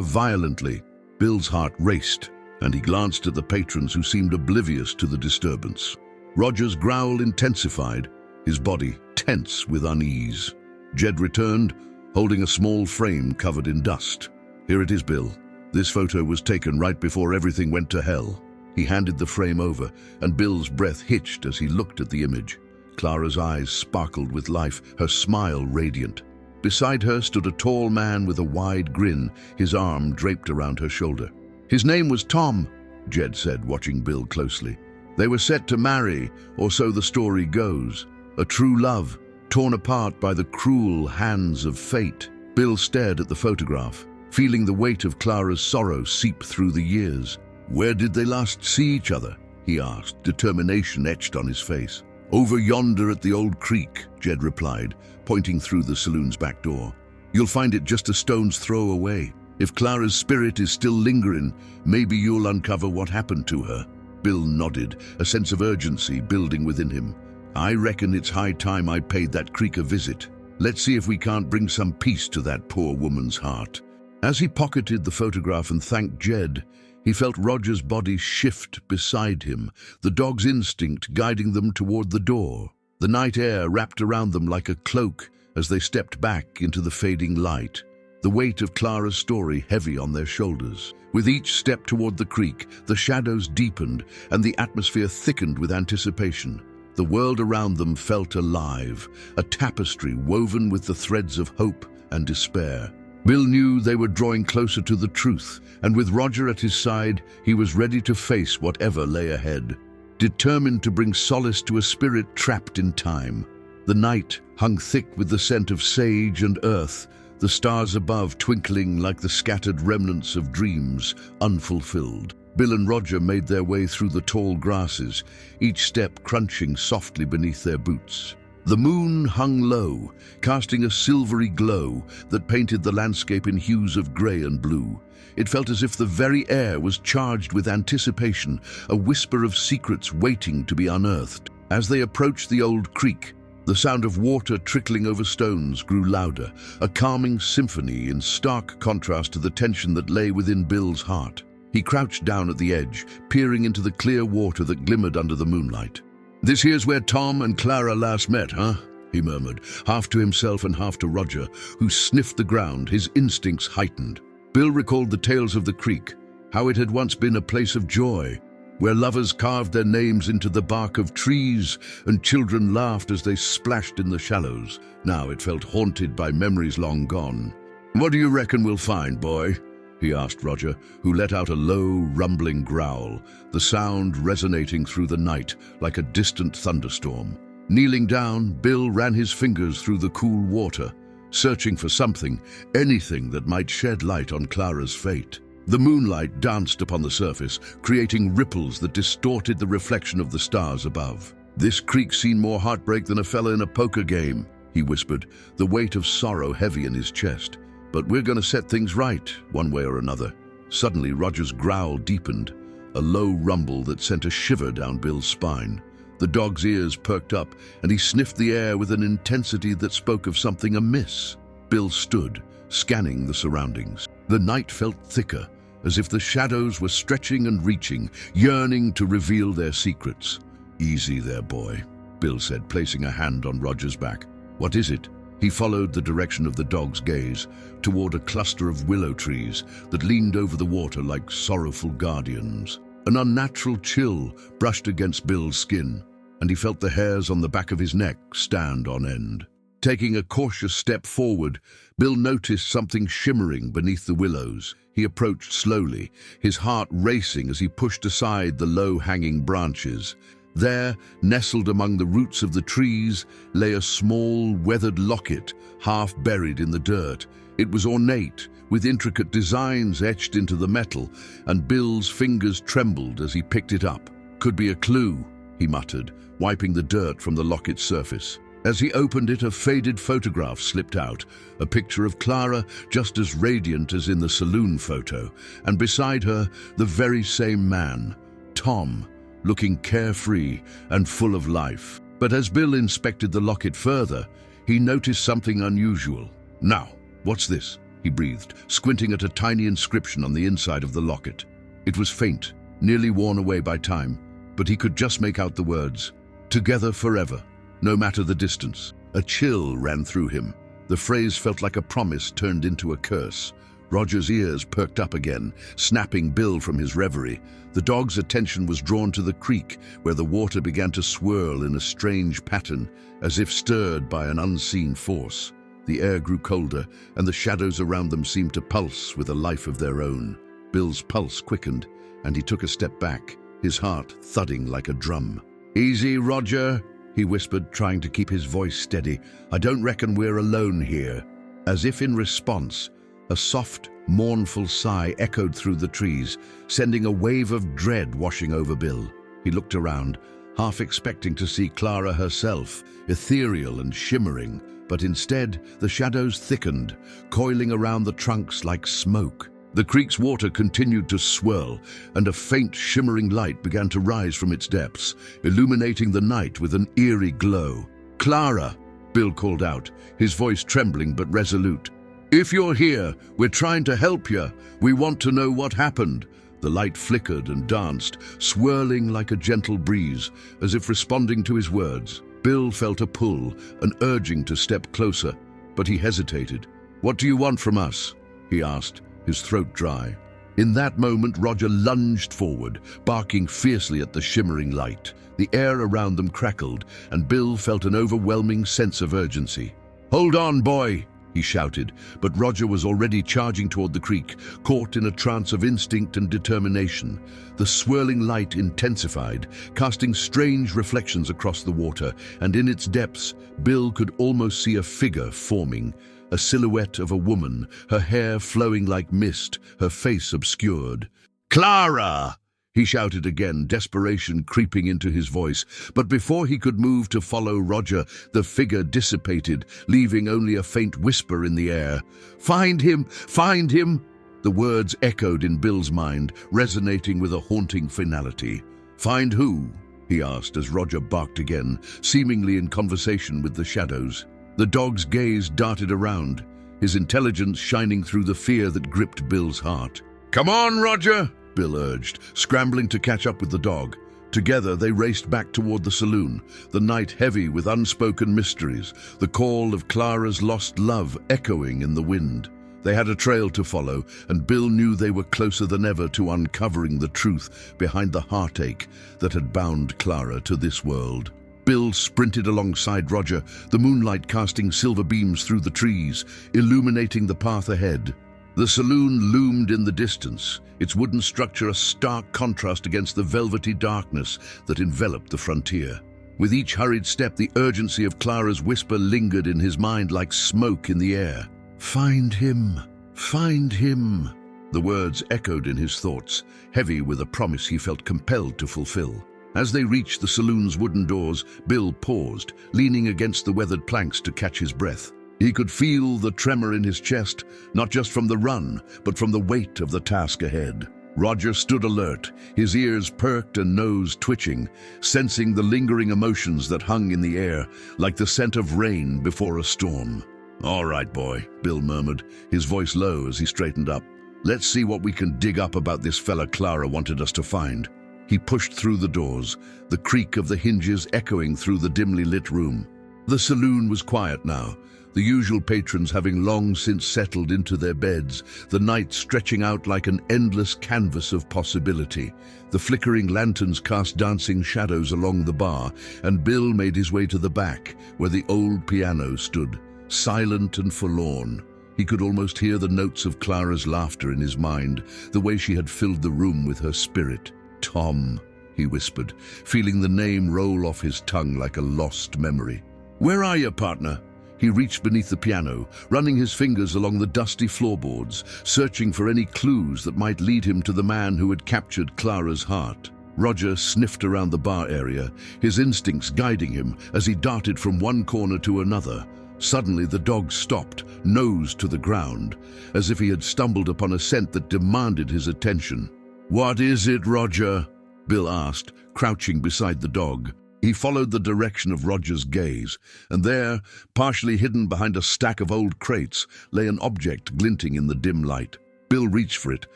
violently. Bill's heart raced, and he glanced at the patrons who seemed oblivious to the disturbance. Roger's growl intensified, his body tense with unease. Jed returned, holding a small frame covered in dust. "Here it is, Bill. This photo was taken right before everything went to hell." He handed the frame over, and Bill's breath hitched as he looked at the image. Clara's eyes sparkled with life, her smile radiant. Beside her stood a tall man with a wide grin, his arm draped around her shoulder. "His name was Tom," Jed said, watching Bill closely. "They were set to marry, or so the story goes. A true love, torn apart by the cruel hands of fate." Bill stared at the photograph, feeling the weight of Clara's sorrow seep through the years. "Where did they last see each other?" he asked, determination etched on his face. "Over yonder at the old creek," Jed replied, pointing through the saloon's back door. "You'll find it just a stone's throw away. If Clara's spirit is still lingering, maybe you'll uncover what happened to her." Bill nodded, a sense of urgency building within him. "I reckon it's high time I paid that creek a visit. Let's see if we can't bring some peace to that poor woman's heart." As he pocketed the photograph and thanked Jed, he felt Roger's body shift beside him, the dog's instinct guiding them toward the door. The night air wrapped around them like a cloak as they stepped back into the fading light, the weight of Clara's story heavy on their shoulders. With each step toward the creek, the shadows deepened and the atmosphere thickened with anticipation. The world around them felt alive, a tapestry woven with the threads of hope and despair. Bill knew they were drawing closer to the truth, and with Roger at his side, he was ready to face whatever lay ahead, determined to bring solace to a spirit trapped in time. The night hung thick with the scent of sage and earth, the stars above twinkling like the scattered remnants of dreams unfulfilled. Bill and Roger made their way through the tall grasses, each step crunching softly beneath their boots. The moon hung low, casting a silvery glow that painted the landscape in hues of grey and blue. It felt as if the very air was charged with anticipation, a whisper of secrets waiting to be unearthed. As they approached the old creek, the sound of water trickling over stones grew louder, a calming symphony in stark contrast to the tension that lay within Bill's heart. He crouched down at the edge, peering into the clear water that glimmered under the moonlight. "This here's where Tom and Clara last met, huh?" he murmured, half to himself and half to Roger, who sniffed the ground, his instincts heightened. Bill recalled the tales of the creek, how it had once been a place of joy, where lovers carved their names into the bark of trees and children laughed as they splashed in the shallows. Now it felt haunted by memories long gone. "What do you reckon we'll find, boy?" he asked Roger, who let out a low, rumbling growl, the sound resonating through the night like a distant thunderstorm. Kneeling down, Bill ran his fingers through the cool water, searching for something, anything that might shed light on Clara's fate. The moonlight danced upon the surface, creating ripples that distorted the reflection of the stars above. "This creek's seen more heartbreak than a fella in a poker game," he whispered, the weight of sorrow heavy in his chest. "But we're going to set things right, one way or another." Suddenly, Roger's growl deepened, a low rumble that sent a shiver down Bill's spine. The dog's ears perked up, and he sniffed the air with an intensity that spoke of something amiss. Bill stood, scanning the surroundings. The night felt thicker, as if the shadows were stretching and reaching, yearning to reveal their secrets. "Easy there, boy," Bill said, placing a hand on Roger's back. "What is it?" He followed the direction of the dog's gaze, toward a cluster of willow trees that leaned over the water like sorrowful guardians. An unnatural chill brushed against Bill's skin, and he felt the hairs on the back of his neck stand on end. Taking a cautious step forward, Bill noticed something shimmering beneath the willows. He approached slowly, his heart racing as he pushed aside the low-hanging branches. There, nestled among the roots of the trees, lay a small, weathered locket, half buried in the dirt. It was ornate, with intricate designs etched into the metal, and Bill's fingers trembled as he picked it up. "Could be a clue," he muttered, wiping the dirt from the locket's surface. As he opened it, a faded photograph slipped out, a picture of Clara just as radiant as in the saloon photo, and beside her, the very same man, Tom, looking carefree and full of life. But as Bill inspected the locket further, he noticed something unusual. "Now, what's this?" he breathed, squinting at a tiny inscription on the inside of the locket. It was faint, nearly worn away by time, but he could just make out the words, "Together forever, no matter the distance." A chill ran through him. The phrase felt like a promise turned into a curse. Roger's ears perked up again, snapping Bill from his reverie. The dog's attention was drawn to the creek, where the water began to swirl in a strange pattern, as if stirred by an unseen force. The air grew colder, and the shadows around them seemed to pulse with a life of their own. Bill's pulse quickened, and he took a step back, his heart thudding like a drum. "Easy, Roger," he whispered, trying to keep his voice steady. "I don't reckon we're alone here." As if in response, a soft, mournful sigh echoed through the trees, sending a wave of dread washing over Bill. He looked around, half expecting to see Clara herself, ethereal and shimmering, but instead the shadows thickened, coiling around the trunks like smoke. The creek's water continued to swirl, and a faint, shimmering light began to rise from its depths, illuminating the night with an eerie glow. "Clara!" Bill called out, his voice trembling but resolute. "If you're here, we're trying to help you. We want to know what happened." The light flickered and danced, swirling like a gentle breeze, as if responding to his words. Bill felt a pull, an urging to step closer, but he hesitated. "What do you want from us?" he asked, his throat dry. In that moment, Roger lunged forward, barking fiercely at the shimmering light. The air around them crackled, and Bill felt an overwhelming sense of urgency. "Hold on, boy!" he shouted, but Roger was already charging toward the creek, caught in a trance of instinct and determination. The swirling light intensified, casting strange reflections across the water, and in its depths, Bill could almost see a figure forming, a silhouette of a woman, her hair flowing like mist, her face obscured. "Clara!" he shouted again, desperation creeping into his voice. But before he could move to follow Roger, the figure dissipated, leaving only a faint whisper in the air. "Find him! Find him!" The words echoed in Bill's mind, resonating with a haunting finality. "Find who?" he asked as Roger barked again, seemingly in conversation with the shadows. The dog's gaze darted around, his intelligence shining through the fear that gripped Bill's heart. "Come on, Roger!" Bill urged, scrambling to catch up with the dog. Together they raced back toward the saloon, the night heavy with unspoken mysteries, the call of Clara's lost love echoing in the wind. They had a trail to follow, and Bill knew they were closer than ever to uncovering the truth behind the heartache that had bound Clara to this world. Bill sprinted alongside Roger, the moonlight casting silver beams through the trees, illuminating the path ahead. The saloon loomed in the distance, its wooden structure a stark contrast against the velvety darkness that enveloped the frontier. With each hurried step, the urgency of Clara's whisper lingered in his mind like smoke in the air. "Find him! Find him!" The words echoed in his thoughts, heavy with a promise he felt compelled to fulfill. As they reached the saloon's wooden doors, Bill paused, leaning against the weathered planks to catch his breath. He could feel the tremor in his chest, not just from the run, but from the weight of the task ahead. Roger stood alert, his ears perked and nose twitching, sensing the lingering emotions that hung in the air, like the scent of rain before a storm. "All right, boy," Bill murmured, his voice low as he straightened up. "Let's see what we can dig up about this fella Clara wanted us to find." He pushed through the doors, the creak of the hinges echoing through the dimly lit room. The saloon was quiet now, the usual patrons having long since settled into their beds, the night stretching out like an endless canvas of possibility. The flickering lanterns cast dancing shadows along the bar, and Bill made his way to the back, where the old piano stood, silent and forlorn. He could almost hear the notes of Clara's laughter in his mind, the way she had filled the room with her spirit. "Tom," he whispered, feeling the name roll off his tongue like a lost memory. "Where are you, partner?" He reached beneath the piano, running his fingers along the dusty floorboards, searching for any clues that might lead him to the man who had captured Clara's heart. Roger sniffed around the bar area, his instincts guiding him as he darted from one corner to another. Suddenly the dog stopped, nose to the ground, as if he had stumbled upon a scent that demanded his attention. "What is it, Roger?" Bill asked, crouching beside the dog. He followed the direction of Roger's gaze, and there, partially hidden behind a stack of old crates, lay an object glinting in the dim light. Bill reached for it,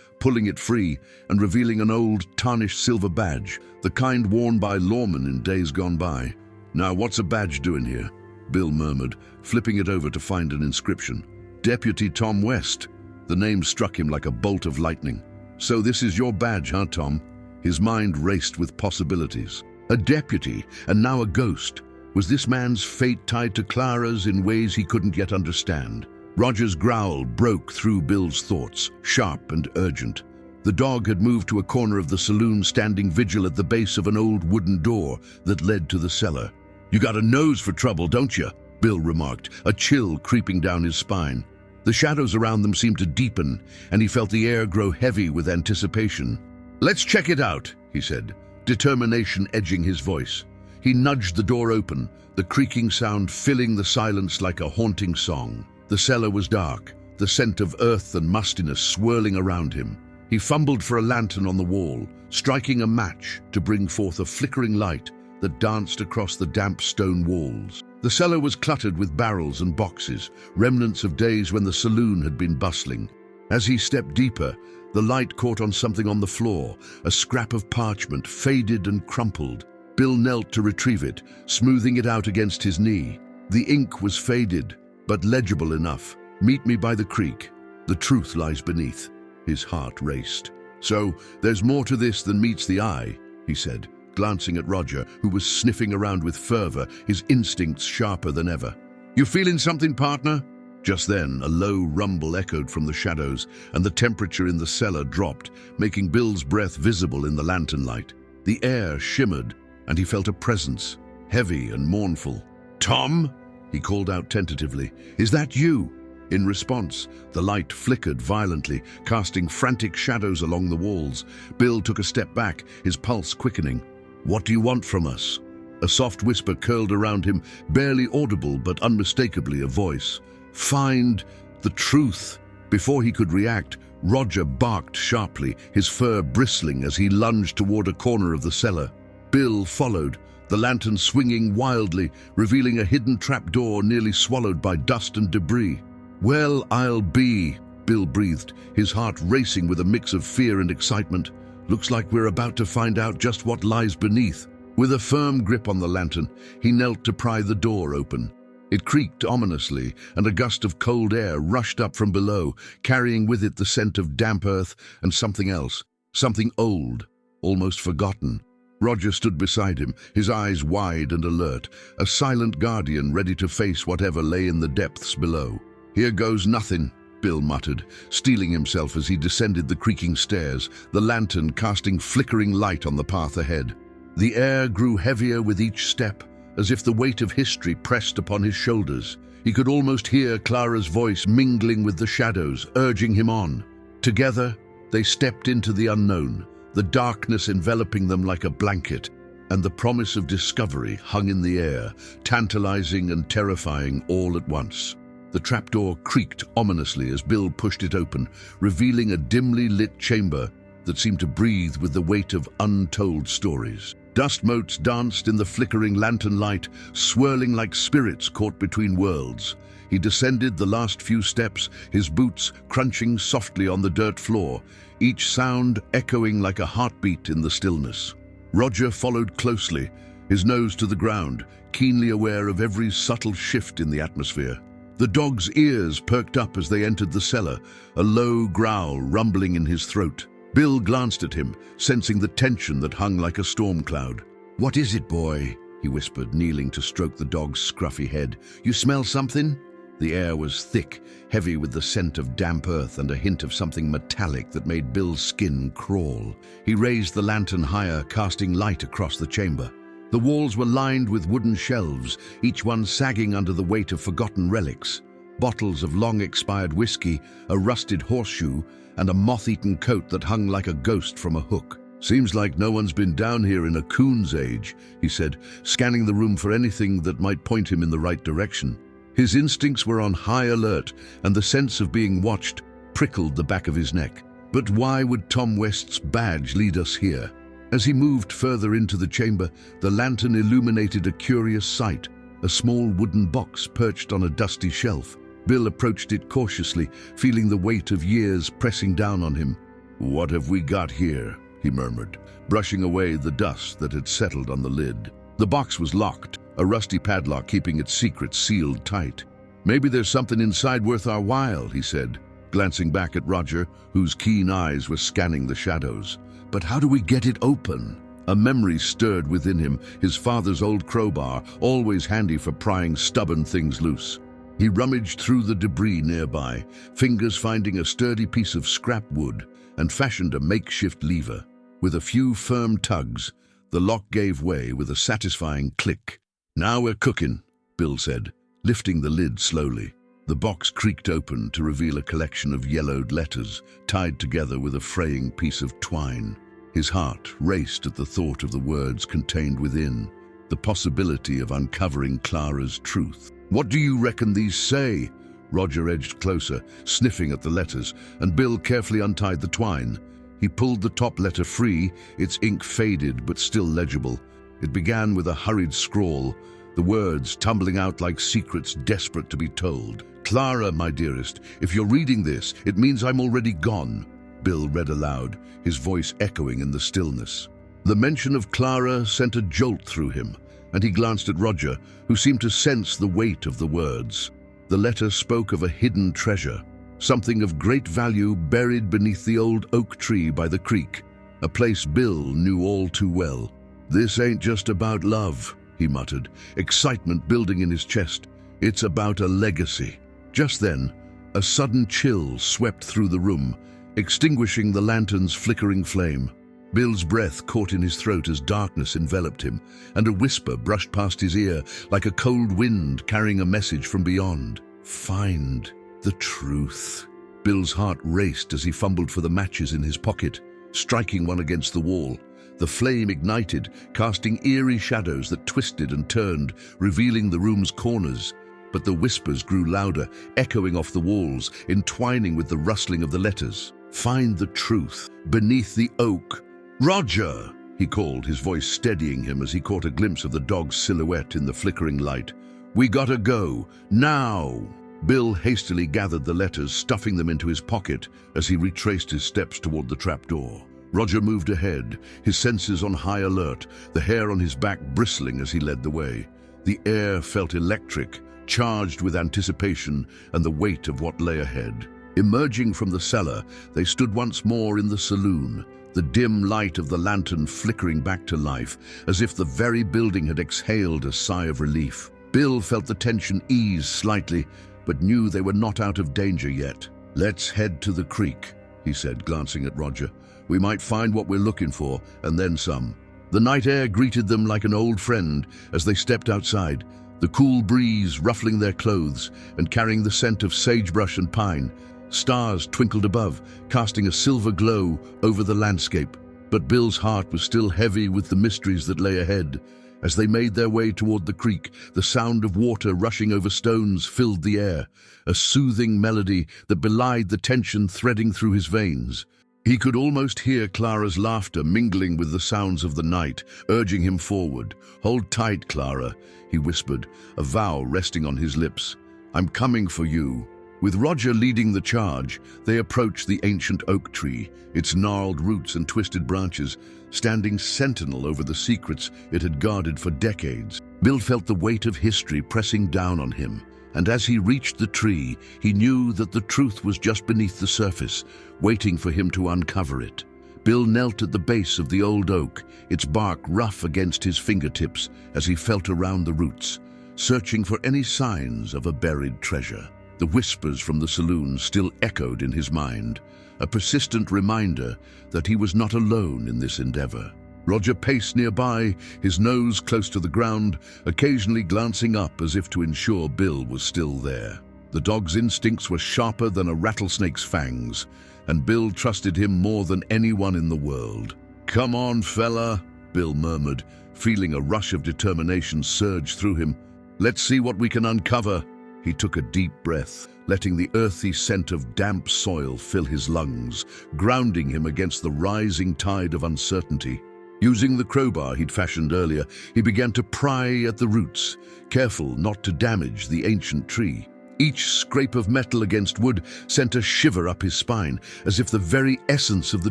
pulling it free and revealing an old, tarnished silver badge, the kind worn by lawmen in days gone by. "Now, what's a badge doing here?" Bill murmured, flipping it over to find an inscription. "Deputy Tom West." The name struck him like a bolt of lightning. "So this is your badge, huh, Tom?" His mind raced with possibilities. A deputy, and now a ghost. Was this man's fate tied to Clara's in ways he couldn't yet understand? Roger's growl broke through Bill's thoughts, sharp and urgent. The dog had moved to a corner of the saloon, standing vigil at the base of an old wooden door that led to the cellar. "You got a nose for trouble, don't you?" Bill remarked, a chill creeping down his spine. The shadows around them seemed to deepen, and he felt the air grow heavy with anticipation. "Let's check it out," he said, determination edging his voice. He nudged the door open, the creaking sound filling the silence like a haunting song. The cellar was dark, the scent of earth and mustiness swirling around him. He fumbled for a lantern on the wall, striking a match to bring forth a flickering light that danced across the damp stone walls. The cellar was cluttered with barrels and boxes, remnants of days when the saloon had been bustling. As he stepped deeper, the light caught on something on the floor, a scrap of parchment, faded and crumpled. Bill knelt to retrieve it, smoothing it out against his knee. The ink was faded, but legible enough. "Meet me by the creek. The truth lies beneath." His heart raced. "So, there's more to this than meets the eye," he said, glancing at Roger, who was sniffing around with fervor, his instincts sharper than ever. "You feeling something, partner?" Just then, a low rumble echoed from the shadows, and the temperature in the cellar dropped, making Bill's breath visible in the lantern light. The air shimmered, and he felt a presence, heavy and mournful. "Tom?" he called out tentatively. "Is that you?" In response, the light flickered violently, casting frantic shadows along the walls. Bill took a step back, his pulse quickening. "What do you want from us?" A soft whisper curled around him, barely audible but unmistakably a voice. "Find the truth." Before he could react, Roger barked sharply, his fur bristling as he lunged toward a corner of the cellar. Bill followed, the lantern swinging wildly, revealing a hidden trapdoor nearly swallowed by dust and debris. "Well, I'll be," Bill breathed, his heart racing with a mix of fear and excitement. "Looks like we're about to find out just what lies beneath." With a firm grip on the lantern, he knelt to pry the door open. It creaked ominously, and a gust of cold air rushed up from below, carrying with it the scent of damp earth and something else, something old, almost forgotten. Roger stood beside him, his eyes wide and alert, a silent guardian ready to face whatever lay in the depths below. "Here goes nothing," Bill muttered, steeling himself as he descended the creaking stairs, the lantern casting flickering light on the path ahead. The air grew heavier with each step, as if the weight of history pressed upon his shoulders. He could almost hear Clara's voice mingling with the shadows, urging him on. Together, they stepped into the unknown, the darkness enveloping them like a blanket, and the promise of discovery hung in the air, tantalizing and terrifying all at once. The trapdoor creaked ominously as Bill pushed it open, revealing a dimly lit chamber that seemed to breathe with the weight of untold stories. Dust motes danced in the flickering lantern light, swirling like spirits caught between worlds. He descended the last few steps, his boots crunching softly on the dirt floor, each sound echoing like a heartbeat in the stillness. Roger followed closely, his nose to the ground, keenly aware of every subtle shift in the atmosphere. The dog's ears perked up as they entered the cellar, a low growl rumbling in his throat. Bill glanced at him, sensing the tension that hung like a storm cloud. "What is it, boy?" he whispered, kneeling to stroke the dog's scruffy head. "You smell something?" The air was thick, heavy with the scent of damp earth and a hint of something metallic that made Bill's skin crawl. He raised the lantern higher, casting light across the chamber. The walls were lined with wooden shelves, each one sagging under the weight of forgotten relics. Bottles of long-expired whiskey, a rusted horseshoe, and a moth-eaten coat that hung like a ghost from a hook. "Seems like no one's been down here in a coon's age," he said, scanning the room for anything that might point him in the right direction. His instincts were on high alert, and the sense of being watched prickled the back of his neck. But why would Tom West's badge lead us here? As he moved further into the chamber, the lantern illuminated a curious sight, a small wooden box perched on a dusty shelf. Bill approached it cautiously, feeling the weight of years pressing down on him. "What have we got here?" he murmured, brushing away the dust that had settled on the lid. The box was locked, a rusty padlock keeping its secret sealed tight. "Maybe there's something inside worth our while," he said, glancing back at Roger, whose keen eyes were scanning the shadows. "But how do we get it open?" A memory stirred within him, his father's old crowbar, always handy for prying stubborn things loose. He rummaged through the debris nearby, fingers finding a sturdy piece of scrap wood, and fashioned a makeshift lever. With a few firm tugs, the lock gave way with a satisfying click. "Now we're cooking," Bill said, lifting the lid slowly. The box creaked open to reveal a collection of yellowed letters, tied together with a fraying piece of twine. His heart raced at the thought of the words contained within, the possibility of uncovering Clara's truth. "What do you reckon these say?" Roger edged closer, sniffing at the letters, and Bill carefully untied the twine. He pulled the top letter free, its ink faded but still legible. It began with a hurried scrawl, the words tumbling out like secrets desperate to be told. "Clara, my dearest, if you're reading this, it means I'm already gone," Bill read aloud, his voice echoing in the stillness. The mention of Clara sent a jolt through him, and he glanced at Roger, who seemed to sense the weight of the words. The letter spoke of a hidden treasure, something of great value buried beneath the old oak tree by the creek, a place Bill knew all too well. "This ain't just about love," he muttered, excitement building in his chest. "It's about a legacy." Just then, a sudden chill swept through the room, extinguishing the lantern's flickering flame. Bill's breath caught in his throat as darkness enveloped him, and a whisper brushed past his ear like a cold wind carrying a message from beyond. "Find the truth." Bill's heart raced as he fumbled for the matches in his pocket, striking one against the wall. The flame ignited, casting eerie shadows that twisted and turned, revealing the room's corners. But the whispers grew louder, echoing off the walls, entwining with the rustling of the letters. "Find the truth beneath the oak." "Roger!" he called, his voice steadying him as he caught a glimpse of the dog's silhouette in the flickering light. "We gotta go, now!" Bill hastily gathered the letters, stuffing them into his pocket as he retraced his steps toward the trapdoor. Roger moved ahead, his senses on high alert, the hair on his back bristling as he led the way. The air felt electric, charged with anticipation and the weight of what lay ahead. Emerging from the cellar, they stood once more in the saloon, the dim light of the lantern flickering back to life, as if the very building had exhaled a sigh of relief. Bill felt the tension ease slightly, but knew they were not out of danger yet. "Let's head to the creek," he said, glancing at Roger. "We might find what we're looking for, and then some." The night air greeted them like an old friend as they stepped outside, the cool breeze ruffling their clothes and carrying the scent of sagebrush and pine. Stars twinkled above, casting a silver glow over the landscape. But Bill's heart was still heavy with the mysteries that lay ahead. As they made their way toward the creek, the sound of water rushing over stones filled the air, a soothing melody that belied the tension threading through his veins. He could almost hear Clara's laughter mingling with the sounds of the night, urging him forward. "Hold tight, Clara," he whispered, a vow resting on his lips. "I'm coming for you." With Roger leading the charge, they approached the ancient oak tree, its gnarled roots and twisted branches standing sentinel over the secrets it had guarded for decades. Bill felt the weight of history pressing down on him, and as he reached the tree, he knew that the truth was just beneath the surface, waiting for him to uncover it. Bill knelt at the base of the old oak, its bark rough against his fingertips as he felt around the roots, searching for any signs of a buried treasure. The whispers from the saloon still echoed in his mind, a persistent reminder that he was not alone in this endeavor. Roger paced nearby, his nose close to the ground, occasionally glancing up as if to ensure Bill was still there. The dog's instincts were sharper than a rattlesnake's fangs, and Bill trusted him more than anyone in the world. "Come on, fella," Bill murmured, feeling a rush of determination surge through him. "Let's see what we can uncover." He took a deep breath, letting the earthy scent of damp soil fill his lungs, grounding him against the rising tide of uncertainty. Using the crowbar he'd fashioned earlier, he began to pry at the roots, careful not to damage the ancient tree. Each scrape of metal against wood sent a shiver up his spine, as if the very essence of the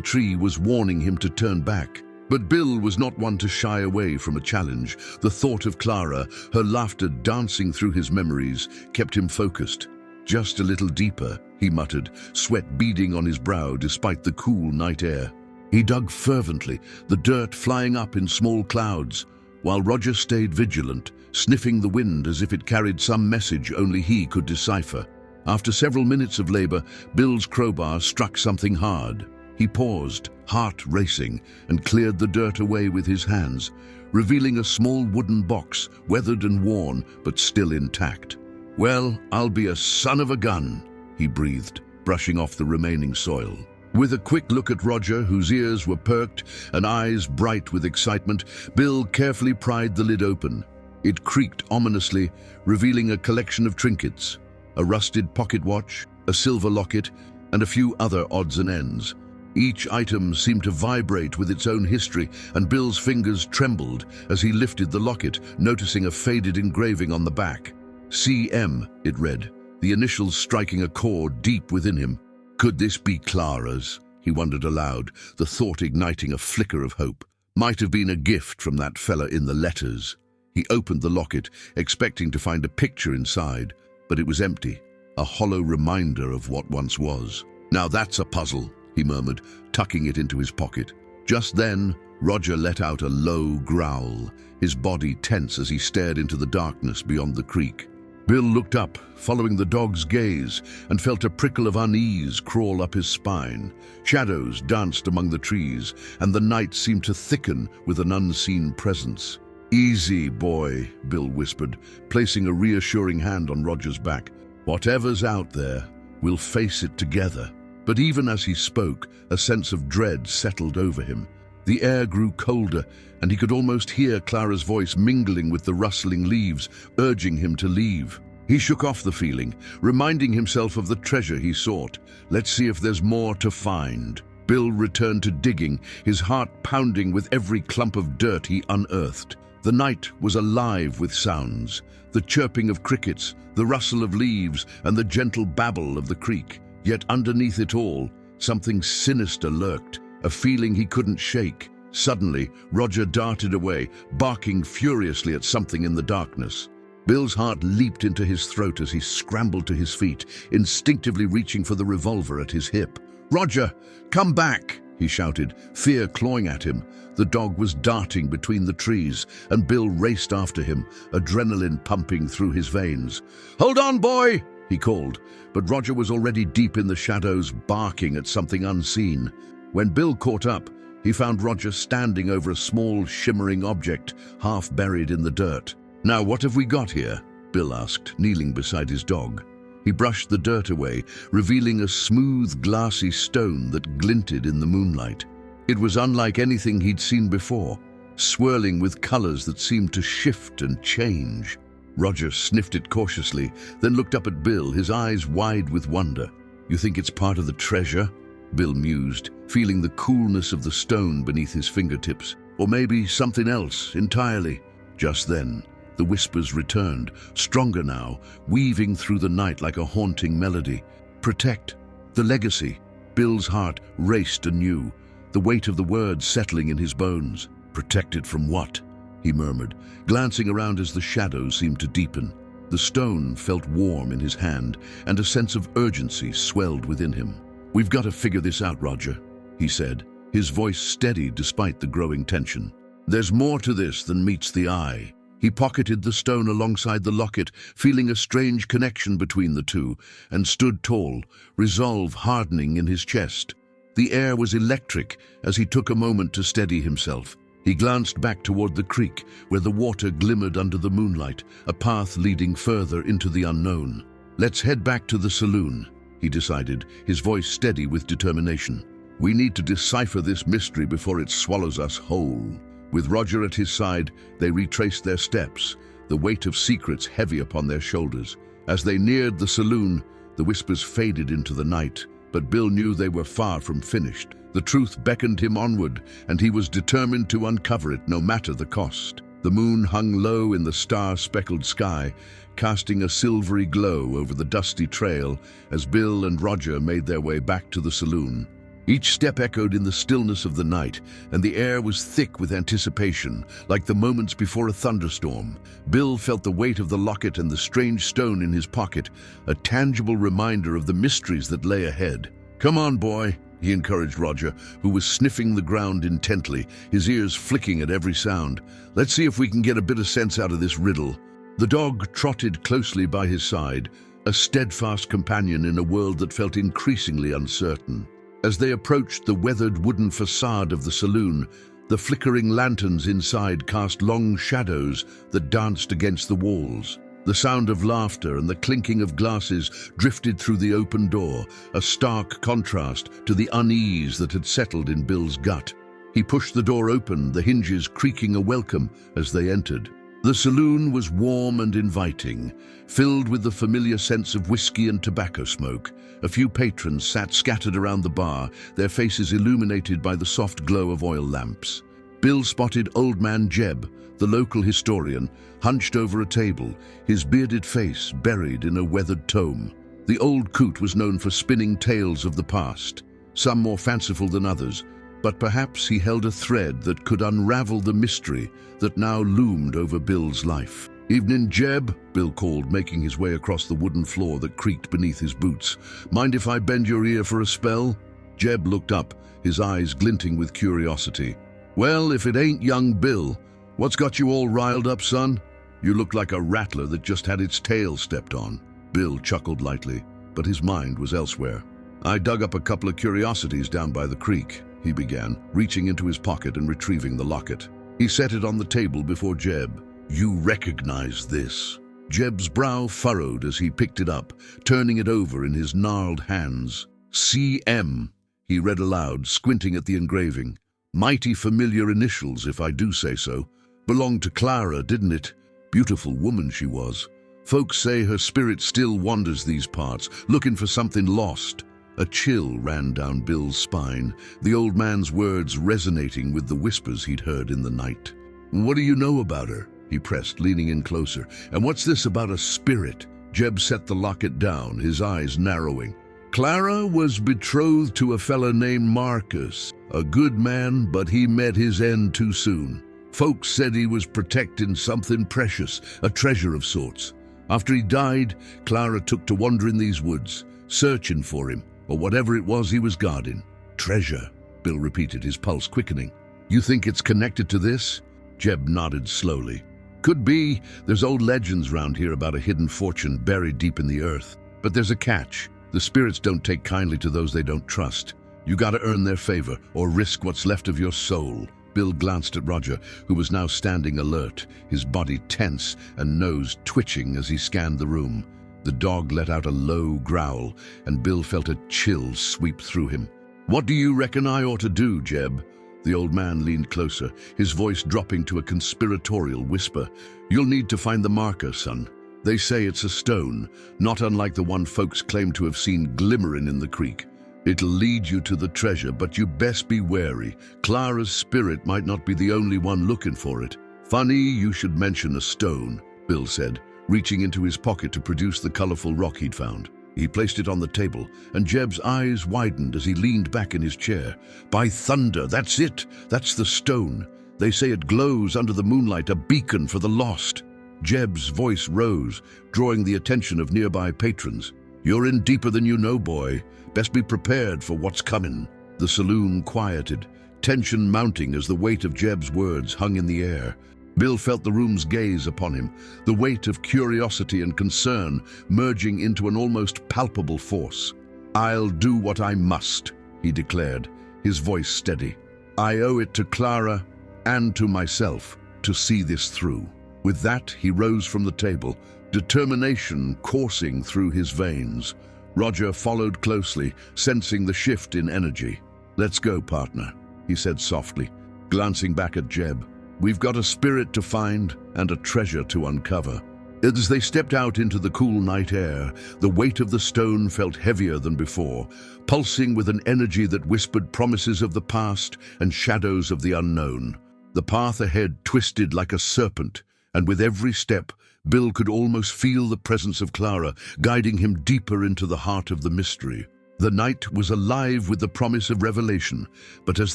tree was warning him to turn back. But Bill was not one to shy away from a challenge. The thought of Clara, her laughter dancing through his memories, kept him focused. "Just a little deeper," he muttered, sweat beading on his brow despite the cool night air. He dug fervently, the dirt flying up in small clouds, while Roger stayed vigilant, sniffing the wind as if it carried some message only he could decipher. After several minutes of labor, Bill's crowbar struck something hard. He paused, heart racing, and cleared the dirt away with his hands, revealing a small wooden box, weathered and worn, but still intact. "Well, I'll be a son of a gun," he breathed, brushing off the remaining soil. With a quick look at Roger, whose ears were perked and eyes bright with excitement, Bill carefully pried the lid open. It creaked ominously, revealing a collection of trinkets, a rusted pocket watch, a silver locket, and a few other odds and ends. Each item seemed to vibrate with its own history, and Bill's fingers trembled as he lifted the locket, noticing a faded engraving on the back. "CM," it read, the initials striking a chord deep within him. Could this be Clara's? He wondered aloud, the thought igniting a flicker of hope. Might have been a gift from that fella in the letters. He opened the locket, expecting to find a picture inside, but it was empty, a hollow reminder of what once was. "Now that's a puzzle," he murmured, tucking it into his pocket. Just then, Roger let out a low growl, his body tense as he stared into the darkness beyond the creek. Bill looked up, following the dog's gaze, and felt a prickle of unease crawl up his spine. Shadows danced among the trees, and the night seemed to thicken with an unseen presence. "Easy, boy," Bill whispered, placing a reassuring hand on Roger's back. "Whatever's out there, we'll face it together." But even as he spoke, a sense of dread settled over him. The air grew colder, and he could almost hear Clara's voice mingling with the rustling leaves, urging him to leave. He shook off the feeling, reminding himself of the treasure he sought. Let's see if there's more to find. Bill returned to digging, his heart pounding with every clump of dirt he unearthed. The night was alive with sounds, the chirping of crickets, the rustle of leaves, and the gentle babble of the creek. Yet underneath it all, something sinister lurked, a feeling he couldn't shake. Suddenly, Roger darted away, barking furiously at something in the darkness. Bill's heart leaped into his throat as he scrambled to his feet, instinctively reaching for the revolver at his hip. "Roger, come back!" he shouted, fear clawing at him. The dog was darting between the trees, and Bill raced after him, adrenaline pumping through his veins. "Hold on, boy!" he called, but Roger was already deep in the shadows, barking at something unseen. When Bill caught up, he found Roger standing over a small, shimmering object, half buried in the dirt. "Now what have we got here?" Bill asked, kneeling beside his dog. He brushed the dirt away, revealing a smooth, glassy stone that glinted in the moonlight. It was unlike anything he'd seen before, swirling with colors that seemed to shift and change. Roger sniffed it cautiously, then looked up at Bill, his eyes wide with wonder. "You think it's part of the treasure?" Bill mused, feeling the coolness of the stone beneath his fingertips. "Or maybe something else entirely." Just then, the whispers returned, stronger now, weaving through the night like a haunting melody. "Protect. The legacy." Bill's heart raced anew, the weight of the words settling in his bones. "Protect it from what?" he murmured, glancing around as the shadows seemed to deepen. The stone felt warm in his hand, and a sense of urgency swelled within him. "We've got to figure this out, Roger," he said, his voice steady despite the growing tension. "There's more to this than meets the eye." He pocketed the stone alongside the locket, feeling a strange connection between the two, and stood tall, resolve hardening in his chest. The air was electric as he took a moment to steady himself. He glanced back toward the creek, where the water glimmered under the moonlight, a path leading further into the unknown. "Let's head back to the saloon," he decided, his voice steady with determination. "We need to decipher this mystery before it swallows us whole." With Roger at his side, they retraced their steps, the weight of secrets heavy upon their shoulders. As they neared the saloon, the whispers faded into the night, But Bill knew they were far from finished. The truth beckoned him onward, and he was determined to uncover it no matter the cost. The moon hung low in the star-speckled sky, casting a silvery glow over the dusty trail as Bill and Roger made their way back to the saloon. Each step echoed in the stillness of the night, and the air was thick with anticipation, like the moments before a thunderstorm. Bill felt the weight of the locket and the strange stone in his pocket, a tangible reminder of the mysteries that lay ahead. "Come on, boy," he encouraged Roger, who was sniffing the ground intently, his ears flicking at every sound. "Let's see if we can get a bit of sense out of this riddle." The dog trotted closely by his side, a steadfast companion in a world that felt increasingly uncertain. As they approached the weathered wooden facade of the saloon, the flickering lanterns inside cast long shadows that danced against the walls. The sound of laughter and the clinking of glasses drifted through the open door, a stark contrast to the unease that had settled in Bill's gut. He pushed the door open, the hinges creaking a welcome as they entered. The saloon was warm and inviting, filled with the familiar sense of whiskey and tobacco smoke. A few patrons sat scattered around the bar, their faces illuminated by the soft glow of oil lamps. Bill spotted Old Man Jeb, the local historian, hunched over a table, his bearded face buried in a weathered tome. The old coot was known for spinning tales of the past, some more fanciful than others, but perhaps he held a thread that could unravel the mystery that now loomed over Bill's life. "Evening, Jeb," Bill called, making his way across the wooden floor that creaked beneath his boots. "Mind if I bend your ear for a spell?" Jeb looked up, his eyes glinting with curiosity. "Well, if it ain't young Bill, what's got you all riled up, son? You look like a rattler that just had its tail stepped on." Bill chuckled lightly, but his mind was elsewhere. "I dug up a couple of curiosities down by the creek," he began, reaching into his pocket and retrieving the locket. He set it on the table before Jeb. "You recognize this?" Jeb's brow furrowed as he picked it up, turning it over in his gnarled hands. "CM," he read aloud, squinting at the engraving. "Mighty familiar initials, if I do say so. Belonged to Clara, didn't it? Beautiful woman she was. Folks say her spirit still wanders these parts, looking for something lost." A chill ran down Bill's spine, the old man's words resonating with the whispers he'd heard in the night. "What do you know about her?" he pressed, leaning in closer. "And what's this about a spirit?" Jeb set the locket down, his eyes narrowing. "Clara was betrothed to a fella named Marcus. A good man, but he met his end too soon. Folks said he was protecting something precious, a treasure of sorts. After he died, Clara took to wandering these woods, searching for him, or whatever it was he was guarding." "Treasure," Bill repeated, his pulse quickening. "You think it's connected to this?" Jeb nodded slowly. "Could be. There's old legends round here about a hidden fortune buried deep in the earth. But there's a catch. The spirits don't take kindly to those they don't trust. You gotta earn their favor, or risk what's left of your soul." Bill glanced at Roger, who was now standing alert, his body tense and nose twitching as he scanned the room. The dog let out a low growl, and Bill felt a chill sweep through him. "What do you reckon I ought to do, Jeb?" The old man leaned closer, his voice dropping to a conspiratorial whisper. "You'll need to find the marker, son. They say it's a stone, not unlike the one folks claim to have seen glimmering in the creek. It'll lead you to the treasure, but you best be wary. Clara's spirit might not be the only one looking for it." "Funny you should mention a stone," Bill said, reaching into his pocket to produce the colorful rock he'd found. He placed it on the table, and Jeb's eyes widened as he leaned back in his chair. "By thunder, that's it! That's the stone. They say it glows under the moonlight, a beacon for the lost." Jeb's voice rose, drawing the attention of nearby patrons. "You're in deeper than you know, boy. Best be prepared for what's coming." The saloon quieted, tension mounting as the weight of Jeb's words hung in the air. Bill felt the room's gaze upon him, the weight of curiosity and concern merging into an almost palpable force. "I'll do what I must," he declared, his voice steady. "I owe it to Clara and to myself to see this through." With that, he rose from the table, determination coursing through his veins. Roger followed closely, sensing the shift in energy. "Let's go, partner," he said softly, glancing back at Jeb. "We've got a spirit to find and a treasure to uncover." As they stepped out into the cool night air, the weight of the stone felt heavier than before, pulsing with an energy that whispered promises of the past and shadows of the unknown. The path ahead twisted like a serpent, and with every step, Bill could almost feel the presence of Clara, guiding him deeper into the heart of the mystery. The night was alive with the promise of revelation, but as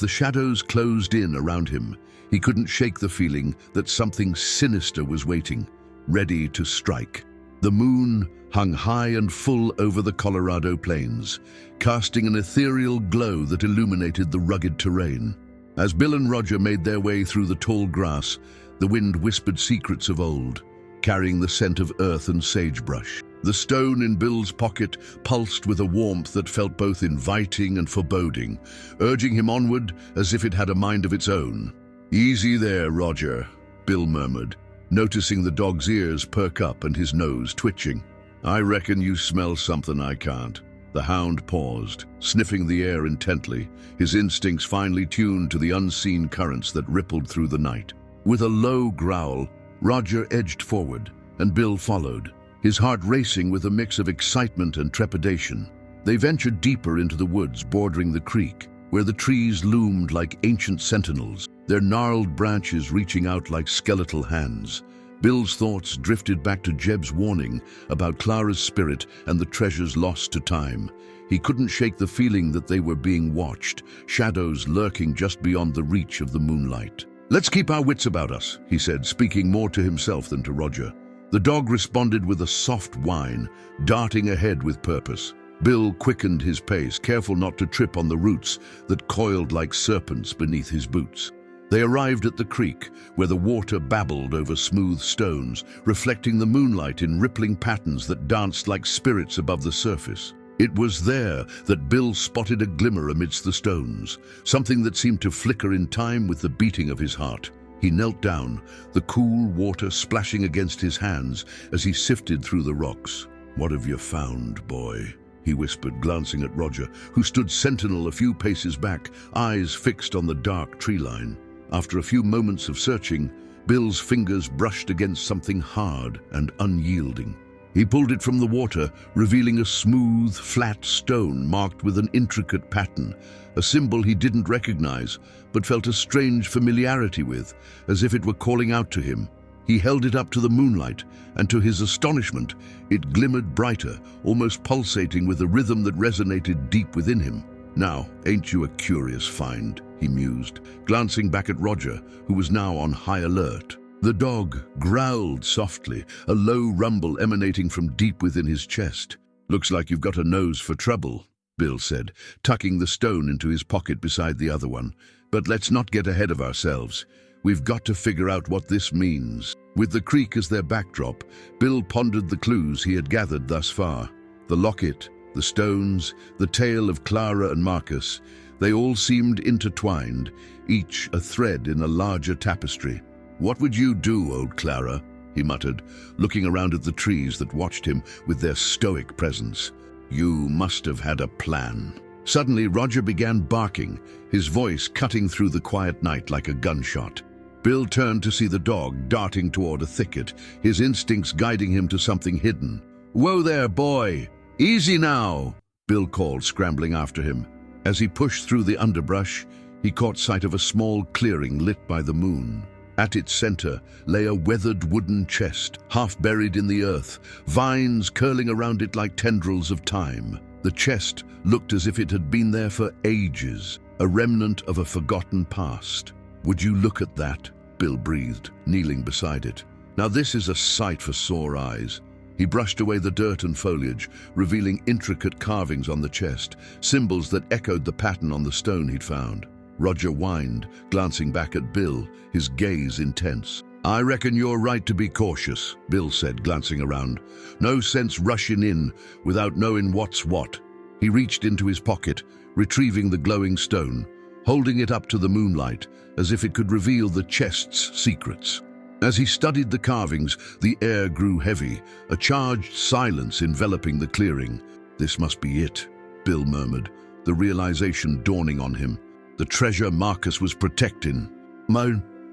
the shadows closed in around him, he couldn't shake the feeling that something sinister was waiting, ready to strike. The moon hung high and full over the Colorado plains, casting an ethereal glow that illuminated the rugged terrain. As Bill and Roger made their way through the tall grass, the wind whispered secrets of old, carrying the scent of earth and sagebrush. The stone in Bill's pocket pulsed with a warmth that felt both inviting and foreboding, urging him onward as if it had a mind of its own. "Easy there, Roger," Bill murmured, noticing the dog's ears perk up and his nose twitching. "I reckon you smell something I can't." The hound paused, sniffing the air intently, his instincts finely tuned to the unseen currents that rippled through the night. With a low growl, Roger edged forward, and Bill followed, his heart racing with a mix of excitement and trepidation. They ventured deeper into the woods bordering the creek, where the trees loomed like ancient sentinels, their gnarled branches reaching out like skeletal hands. Bill's thoughts drifted back to Jeb's warning about Clara's spirit and the treasures lost to time. He couldn't shake the feeling that they were being watched, shadows lurking just beyond the reach of the moonlight. "Let's keep our wits about us," he said, speaking more to himself than to Roger. The dog responded with a soft whine, darting ahead with purpose. Bill quickened his pace, careful not to trip on the roots that coiled like serpents beneath his boots. They arrived at the creek, where the water babbled over smooth stones, reflecting the moonlight in rippling patterns that danced like spirits above the surface. It was there that Bill spotted a glimmer amidst the stones, something that seemed to flicker in time with the beating of his heart. He knelt down, the cool water splashing against his hands as he sifted through the rocks. "What have you found, boy?" he whispered, glancing at Roger, who stood sentinel a few paces back, eyes fixed on the dark tree line. After a few moments of searching, Bill's fingers brushed against something hard and unyielding. He pulled it from the water, revealing a smooth, flat stone marked with an intricate pattern, a symbol he didn't recognize, but felt a strange familiarity with, as if it were calling out to him. He held it up to the moonlight, and to his astonishment, it glimmered brighter, almost pulsating with a rhythm that resonated deep within him. "Now, ain't you a curious find?" he mused, glancing back at Roger, who was now on high alert. The dog growled softly, a low rumble emanating from deep within his chest. "Looks like you've got a nose for trouble," Bill said, tucking the stone into his pocket beside the other one. "But let's not get ahead of ourselves. We've got to figure out what this means." With the creek as their backdrop, Bill pondered the clues he had gathered thus far. The locket, the stones, the tale of Clara and Marcus, they all seemed intertwined, each a thread in a larger tapestry. "What would you do, old Clara?" he muttered, looking around at the trees that watched him with their stoic presence. "You must have had a plan." Suddenly, Roger began barking, his voice cutting through the quiet night like a gunshot. Bill turned to see the dog darting toward a thicket, his instincts guiding him to something hidden. "Whoa there, boy! Easy now!" Bill called, scrambling after him. As he pushed through the underbrush, he caught sight of a small clearing lit by the moon. At its center lay a weathered wooden chest, half buried in the earth, vines curling around it like tendrils of time. The chest looked as if it had been there for ages, a remnant of a forgotten past. "Would you look at that?" Bill breathed, kneeling beside it. "Now this is a sight for sore eyes." He brushed away the dirt and foliage, revealing intricate carvings on the chest, symbols that echoed the pattern on the stone he'd found. Roger whined, glancing back at Bill, his gaze intense. "I reckon you're right to be cautious," Bill said, glancing around. "No sense rushing in without knowing what's what." He reached into his pocket, retrieving the glowing stone, holding it up to the moonlight, as if it could reveal the chest's secrets. As he studied the carvings, the air grew heavy, a charged silence enveloping the clearing. "This must be it," Bill murmured, the realization dawning on him. The treasure Marcus was protecting.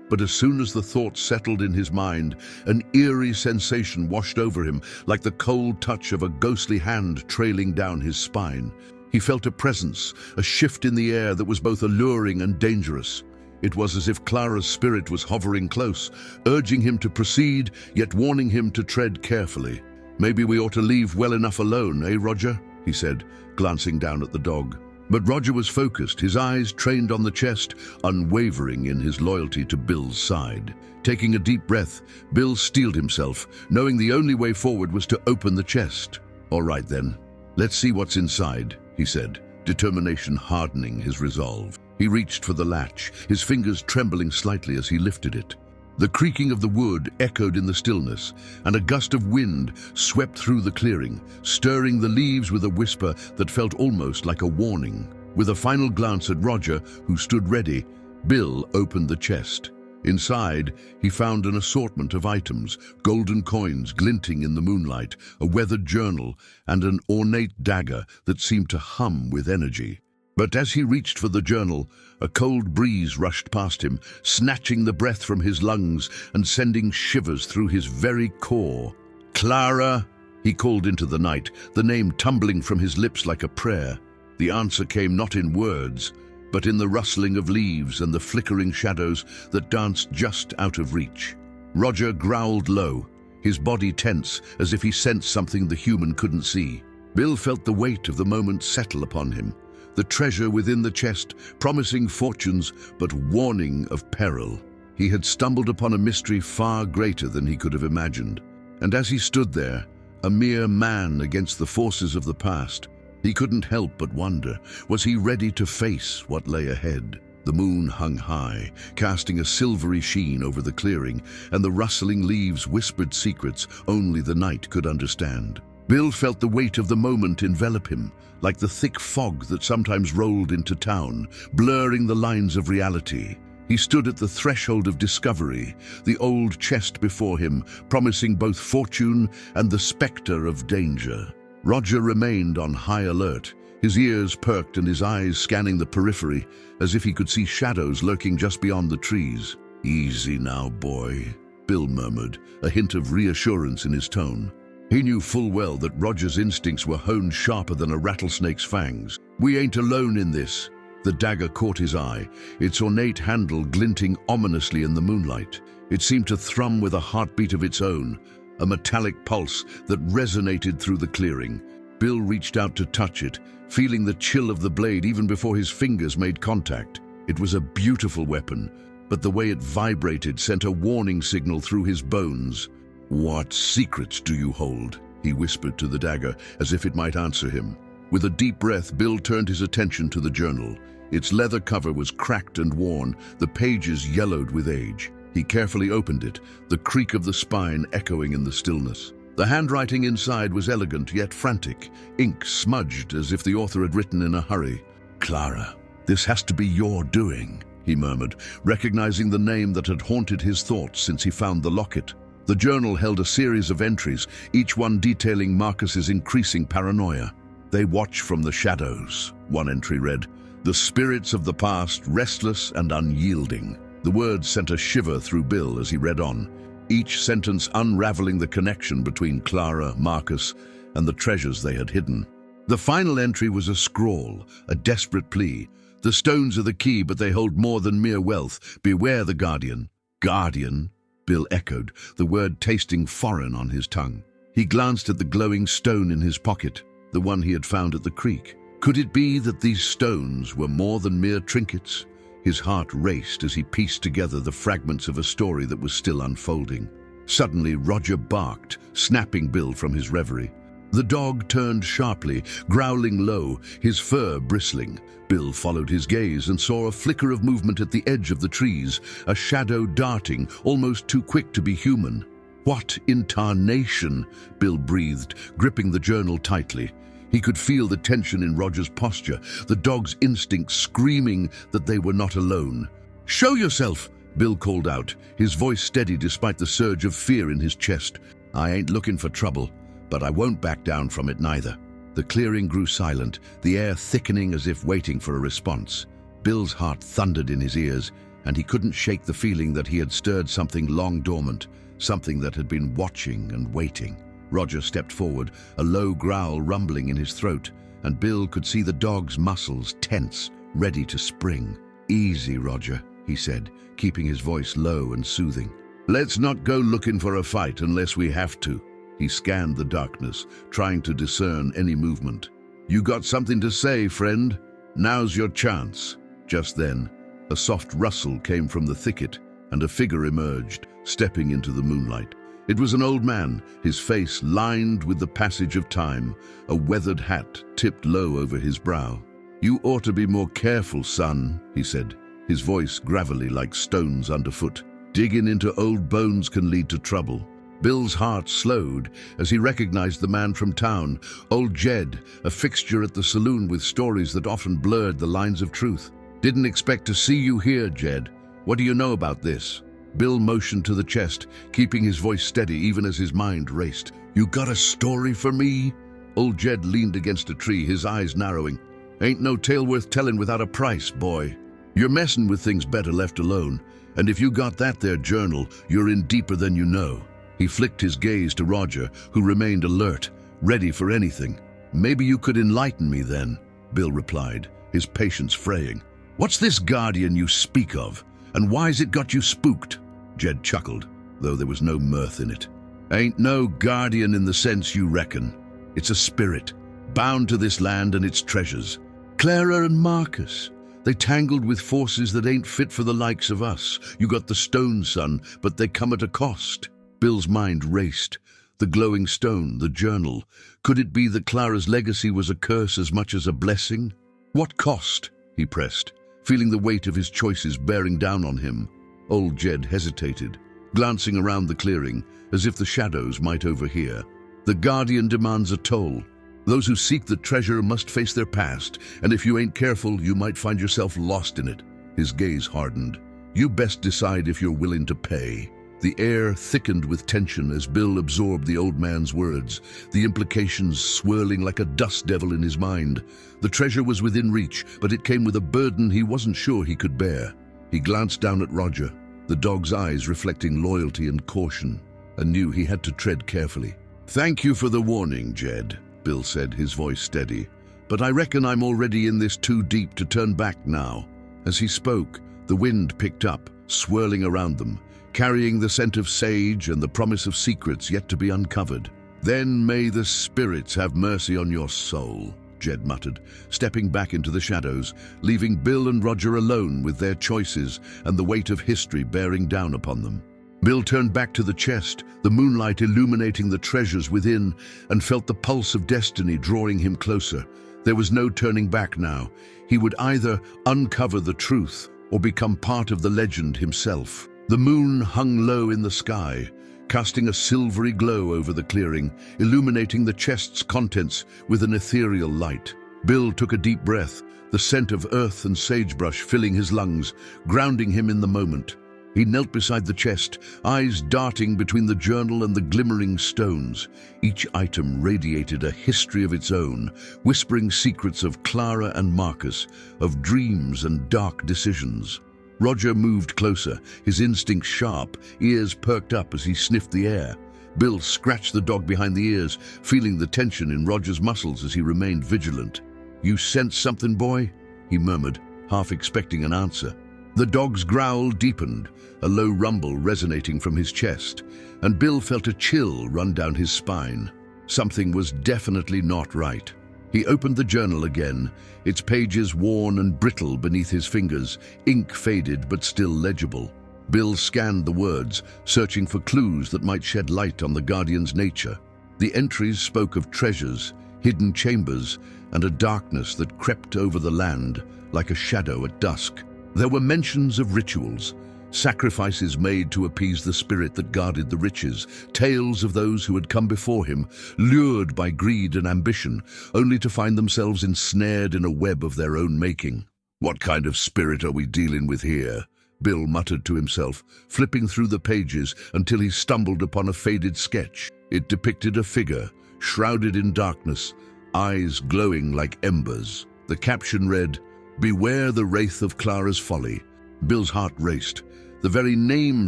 But as soon as the thought settled in his mind, an eerie sensation washed over him, like the cold touch of a ghostly hand trailing down his spine. He felt a presence, a shift in the air that was both alluring and dangerous. It was as if Clara's spirit was hovering close, urging him to proceed, yet warning him to tread carefully. "Maybe we ought to leave well enough alone, eh, Roger?" he said, glancing down at the dog. But Roger was focused, his eyes trained on the chest, unwavering in his loyalty to Bill's side. Taking a deep breath, Bill steeled himself, knowing the only way forward was to open the chest. "All right then, let's see what's inside," he said, determination hardening his resolve. He reached for the latch, his fingers trembling slightly as he lifted it. The creaking of the wood echoed in the stillness, and a gust of wind swept through the clearing, stirring the leaves with a whisper that felt almost like a warning. With a final glance at Roger, who stood ready, Bill opened the chest. Inside, he found an assortment of items, golden coins glinting in the moonlight, a weathered journal, and an ornate dagger that seemed to hum with energy. But as he reached for the journal, a cold breeze rushed past him, snatching the breath from his lungs and sending shivers through his very core. "Clara!" he called into the night, the name tumbling from his lips like a prayer. The answer came not in words, but in the rustling of leaves and the flickering shadows that danced just out of reach. Roger growled low, his body tense as if he sensed something the human couldn't see. Bill felt the weight of the moment settle upon him. The treasure within the chest, promising fortunes, but warning of peril. He had stumbled upon a mystery far greater than he could have imagined. And as he stood there, a mere man against the forces of the past, he couldn't help but wonder, was he ready to face what lay ahead? The moon hung high, casting a silvery sheen over the clearing, and the rustling leaves whispered secrets only the night could understand. Bill felt the weight of the moment envelop him, like the thick fog that sometimes rolled into town, blurring the lines of reality. He stood at the threshold of discovery, the old chest before him, promising both fortune and the specter of danger. Roger remained on high alert, his ears perked and his eyes scanning the periphery, as if he could see shadows lurking just beyond the trees. "Easy now, boy," Bill murmured, a hint of reassurance in his tone. He knew full well that Roger's instincts were honed sharper than a rattlesnake's fangs. "We ain't alone in this." The dagger caught his eye, its ornate handle glinting ominously in the moonlight. It seemed to thrum with a heartbeat of its own, a metallic pulse that resonated through the clearing. Bill reached out to touch it, feeling the chill of the blade even before his fingers made contact. It was a beautiful weapon, but the way it vibrated sent a warning signal through his bones. "What secrets do you hold?" he whispered to the dagger, as if it might answer him. With a deep breath, Bill turned his attention to the journal. Its leather cover was cracked and worn, the pages yellowed with age. He carefully opened it, the creak of the spine echoing in the stillness. The handwriting inside was elegant yet frantic, ink smudged as if the author had written in a hurry. "Clara, this has to be your doing," he murmured, recognizing the name that had haunted his thoughts since he found the locket. The journal held a series of entries, each one detailing Marcus's increasing paranoia. "They watch from the shadows," one entry read. "The spirits of the past, restless and unyielding." The words sent a shiver through Bill as he read on, each sentence unraveling the connection between Clara, Marcus, and the treasures they had hidden. The final entry was a scrawl, a desperate plea. "The stones are the key, but they hold more than mere wealth. Beware the guardian." "Guardian?" Bill echoed, the word tasting foreign on his tongue. He glanced at the glowing stone in his pocket, the one he had found at the creek. Could it be that these stones were more than mere trinkets? His heart raced as he pieced together the fragments of a story that was still unfolding. Suddenly, Roger barked, snapping Bill from his reverie. The dog turned sharply, growling low, his fur bristling. Bill followed his gaze and saw a flicker of movement at the edge of the trees, a shadow darting, almost too quick to be human. "What in tarnation?" Bill breathed, gripping the journal tightly. He could feel the tension in Roger's posture, the dog's instinct screaming that they were not alone. "Show yourself!" Bill called out, his voice steady despite the surge of fear in his chest. "I ain't looking for trouble, but I won't back down from it neither." The clearing grew silent, the air thickening as if waiting for a response. Bill's heart thundered in his ears, and he couldn't shake the feeling that he had stirred something long dormant, something that had been watching and waiting. Roger stepped forward, a low growl rumbling in his throat, and Bill could see the dog's muscles tense, ready to spring. "Easy, Roger," he said, keeping his voice low and soothing. "Let's not go looking for a fight unless we have to." He scanned the darkness, trying to discern any movement. "You got something to say, friend? Now's your chance." Just then, a soft rustle came from the thicket, and a figure emerged, stepping into the moonlight. It was an old man, his face lined with the passage of time, a weathered hat tipped low over his brow. "You ought to be more careful, son," he said, his voice gravelly like stones underfoot. "Digging into old bones can lead to trouble." Bill's heart slowed as he recognized the man from town, old Jed, a fixture at the saloon with stories that often blurred the lines of truth. "Didn't expect to see you here, Jed. What do you know about this?" Bill motioned to the chest, keeping his voice steady even as his mind raced. "You got a story for me?" Old Jed leaned against a tree, his eyes narrowing. "Ain't no tale worth telling without a price, boy. You're messing with things better left alone, and if you got that there journal, you're in deeper than you know." He flicked his gaze to Roger, who remained alert, ready for anything. "Maybe you could enlighten me then," Bill replied, his patience fraying. "What's this guardian you speak of, and why's it got you spooked?" Jed chuckled, though there was no mirth in it. "Ain't no guardian in the sense you reckon. It's a spirit, bound to this land and its treasures. Clara and Marcus, they tangled with forces that ain't fit for the likes of us. You got the stone, son, but they come at a cost." Bill's mind raced. The glowing stone, the journal. Could it be that Clara's legacy was a curse as much as a blessing? "What cost?" he pressed, feeling the weight of his choices bearing down on him. Old Jed hesitated, glancing around the clearing, as if the shadows might overhear. "The guardian demands a toll. Those who seek the treasure must face their past, and if you ain't careful, you might find yourself lost in it." His gaze hardened. "You best decide if you're willing to pay." The air thickened with tension as Bill absorbed the old man's words, the implications swirling like a dust devil in his mind. The treasure was within reach, but it came with a burden he wasn't sure he could bear. He glanced down at Roger, the dog's eyes reflecting loyalty and caution, and knew he had to tread carefully. "Thank you for the warning, Jed," Bill said, his voice steady. "But I reckon I'm already in this too deep to turn back now." As he spoke, the wind picked up, swirling around them, carrying the scent of sage and the promise of secrets yet to be uncovered. "Then may the spirits have mercy on your soul," Jed muttered, stepping back into the shadows, leaving Bill and Roger alone with their choices and the weight of history bearing down upon them. Bill turned back to the chest, the moonlight illuminating the treasures within, and felt the pulse of destiny drawing him closer. There was no turning back now. He would either uncover the truth or become part of the legend himself. The moon hung low in the sky, casting a silvery glow over the clearing, illuminating the chest's contents with an ethereal light. Bill took a deep breath, the scent of earth and sagebrush filling his lungs, grounding him in the moment. He knelt beside the chest, eyes darting between the journal and the glimmering stones. Each item radiated a history of its own, whispering secrets of Clara and Marcus, of dreams and dark decisions. Roger moved closer, his instincts sharp, ears perked up as he sniffed the air. Bill scratched the dog behind the ears, feeling the tension in Roger's muscles as he remained vigilant. "You sense something, boy?" he murmured, half expecting an answer. The dog's growl deepened, a low rumble resonating from his chest, and Bill felt a chill run down his spine. Something was definitely not right. He opened the journal again, its pages worn and brittle beneath his fingers, ink faded but still legible. Bill scanned the words, searching for clues that might shed light on the Guardian's nature. The entries spoke of treasures, hidden chambers, and a darkness that crept over the land like a shadow at dusk. There were mentions of rituals, sacrifices made to appease the spirit that guarded the riches, tales of those who had come before him, lured by greed and ambition, only to find themselves ensnared in a web of their own making. "What kind of spirit are we dealing with here?" Bill muttered to himself, flipping through the pages until he stumbled upon a faded sketch. It depicted a figure, shrouded in darkness, eyes glowing like embers. The caption read, "Beware the wraith of Clara's folly. Bill's heart raced. The very name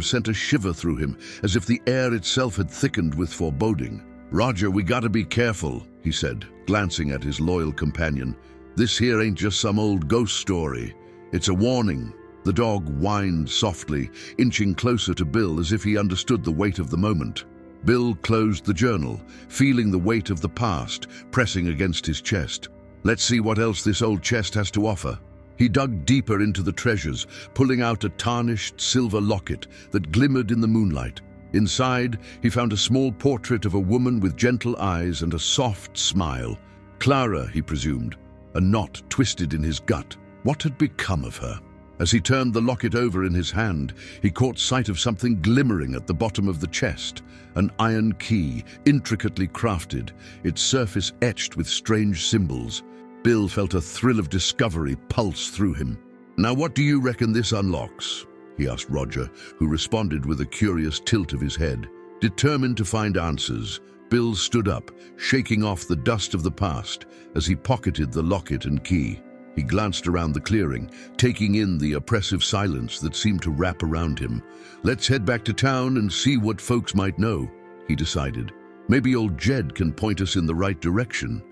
sent a shiver through him, as if the air itself had thickened with foreboding. "Roger, we gotta be careful," he said, glancing at his loyal companion. "This here ain't just some old ghost story. It's a warning." The dog whined softly, inching closer to Bill as if he understood the weight of the moment. Bill closed the journal, feeling the weight of the past pressing against his chest. "Let's see what else this old chest has to offer." He dug deeper into the treasures, pulling out a tarnished silver locket that glimmered in the moonlight. Inside, he found a small portrait of a woman with gentle eyes and a soft smile. Clara, he presumed, a knot twisted in his gut. What had become of her? As he turned the locket over in his hand, he caught sight of something glimmering at the bottom of the chest, an iron key, intricately crafted, its surface etched with strange symbols. Bill felt a thrill of discovery pulse through him. "Now what do you reckon this unlocks?" he asked Roger, who responded with a curious tilt of his head. Determined to find answers, Bill stood up, shaking off the dust of the past as he pocketed the locket and key. He glanced around the clearing, taking in the oppressive silence that seemed to wrap around him. "Let's head back to town and see what folks might know," he decided. "Maybe old Jed can point us in the right direction."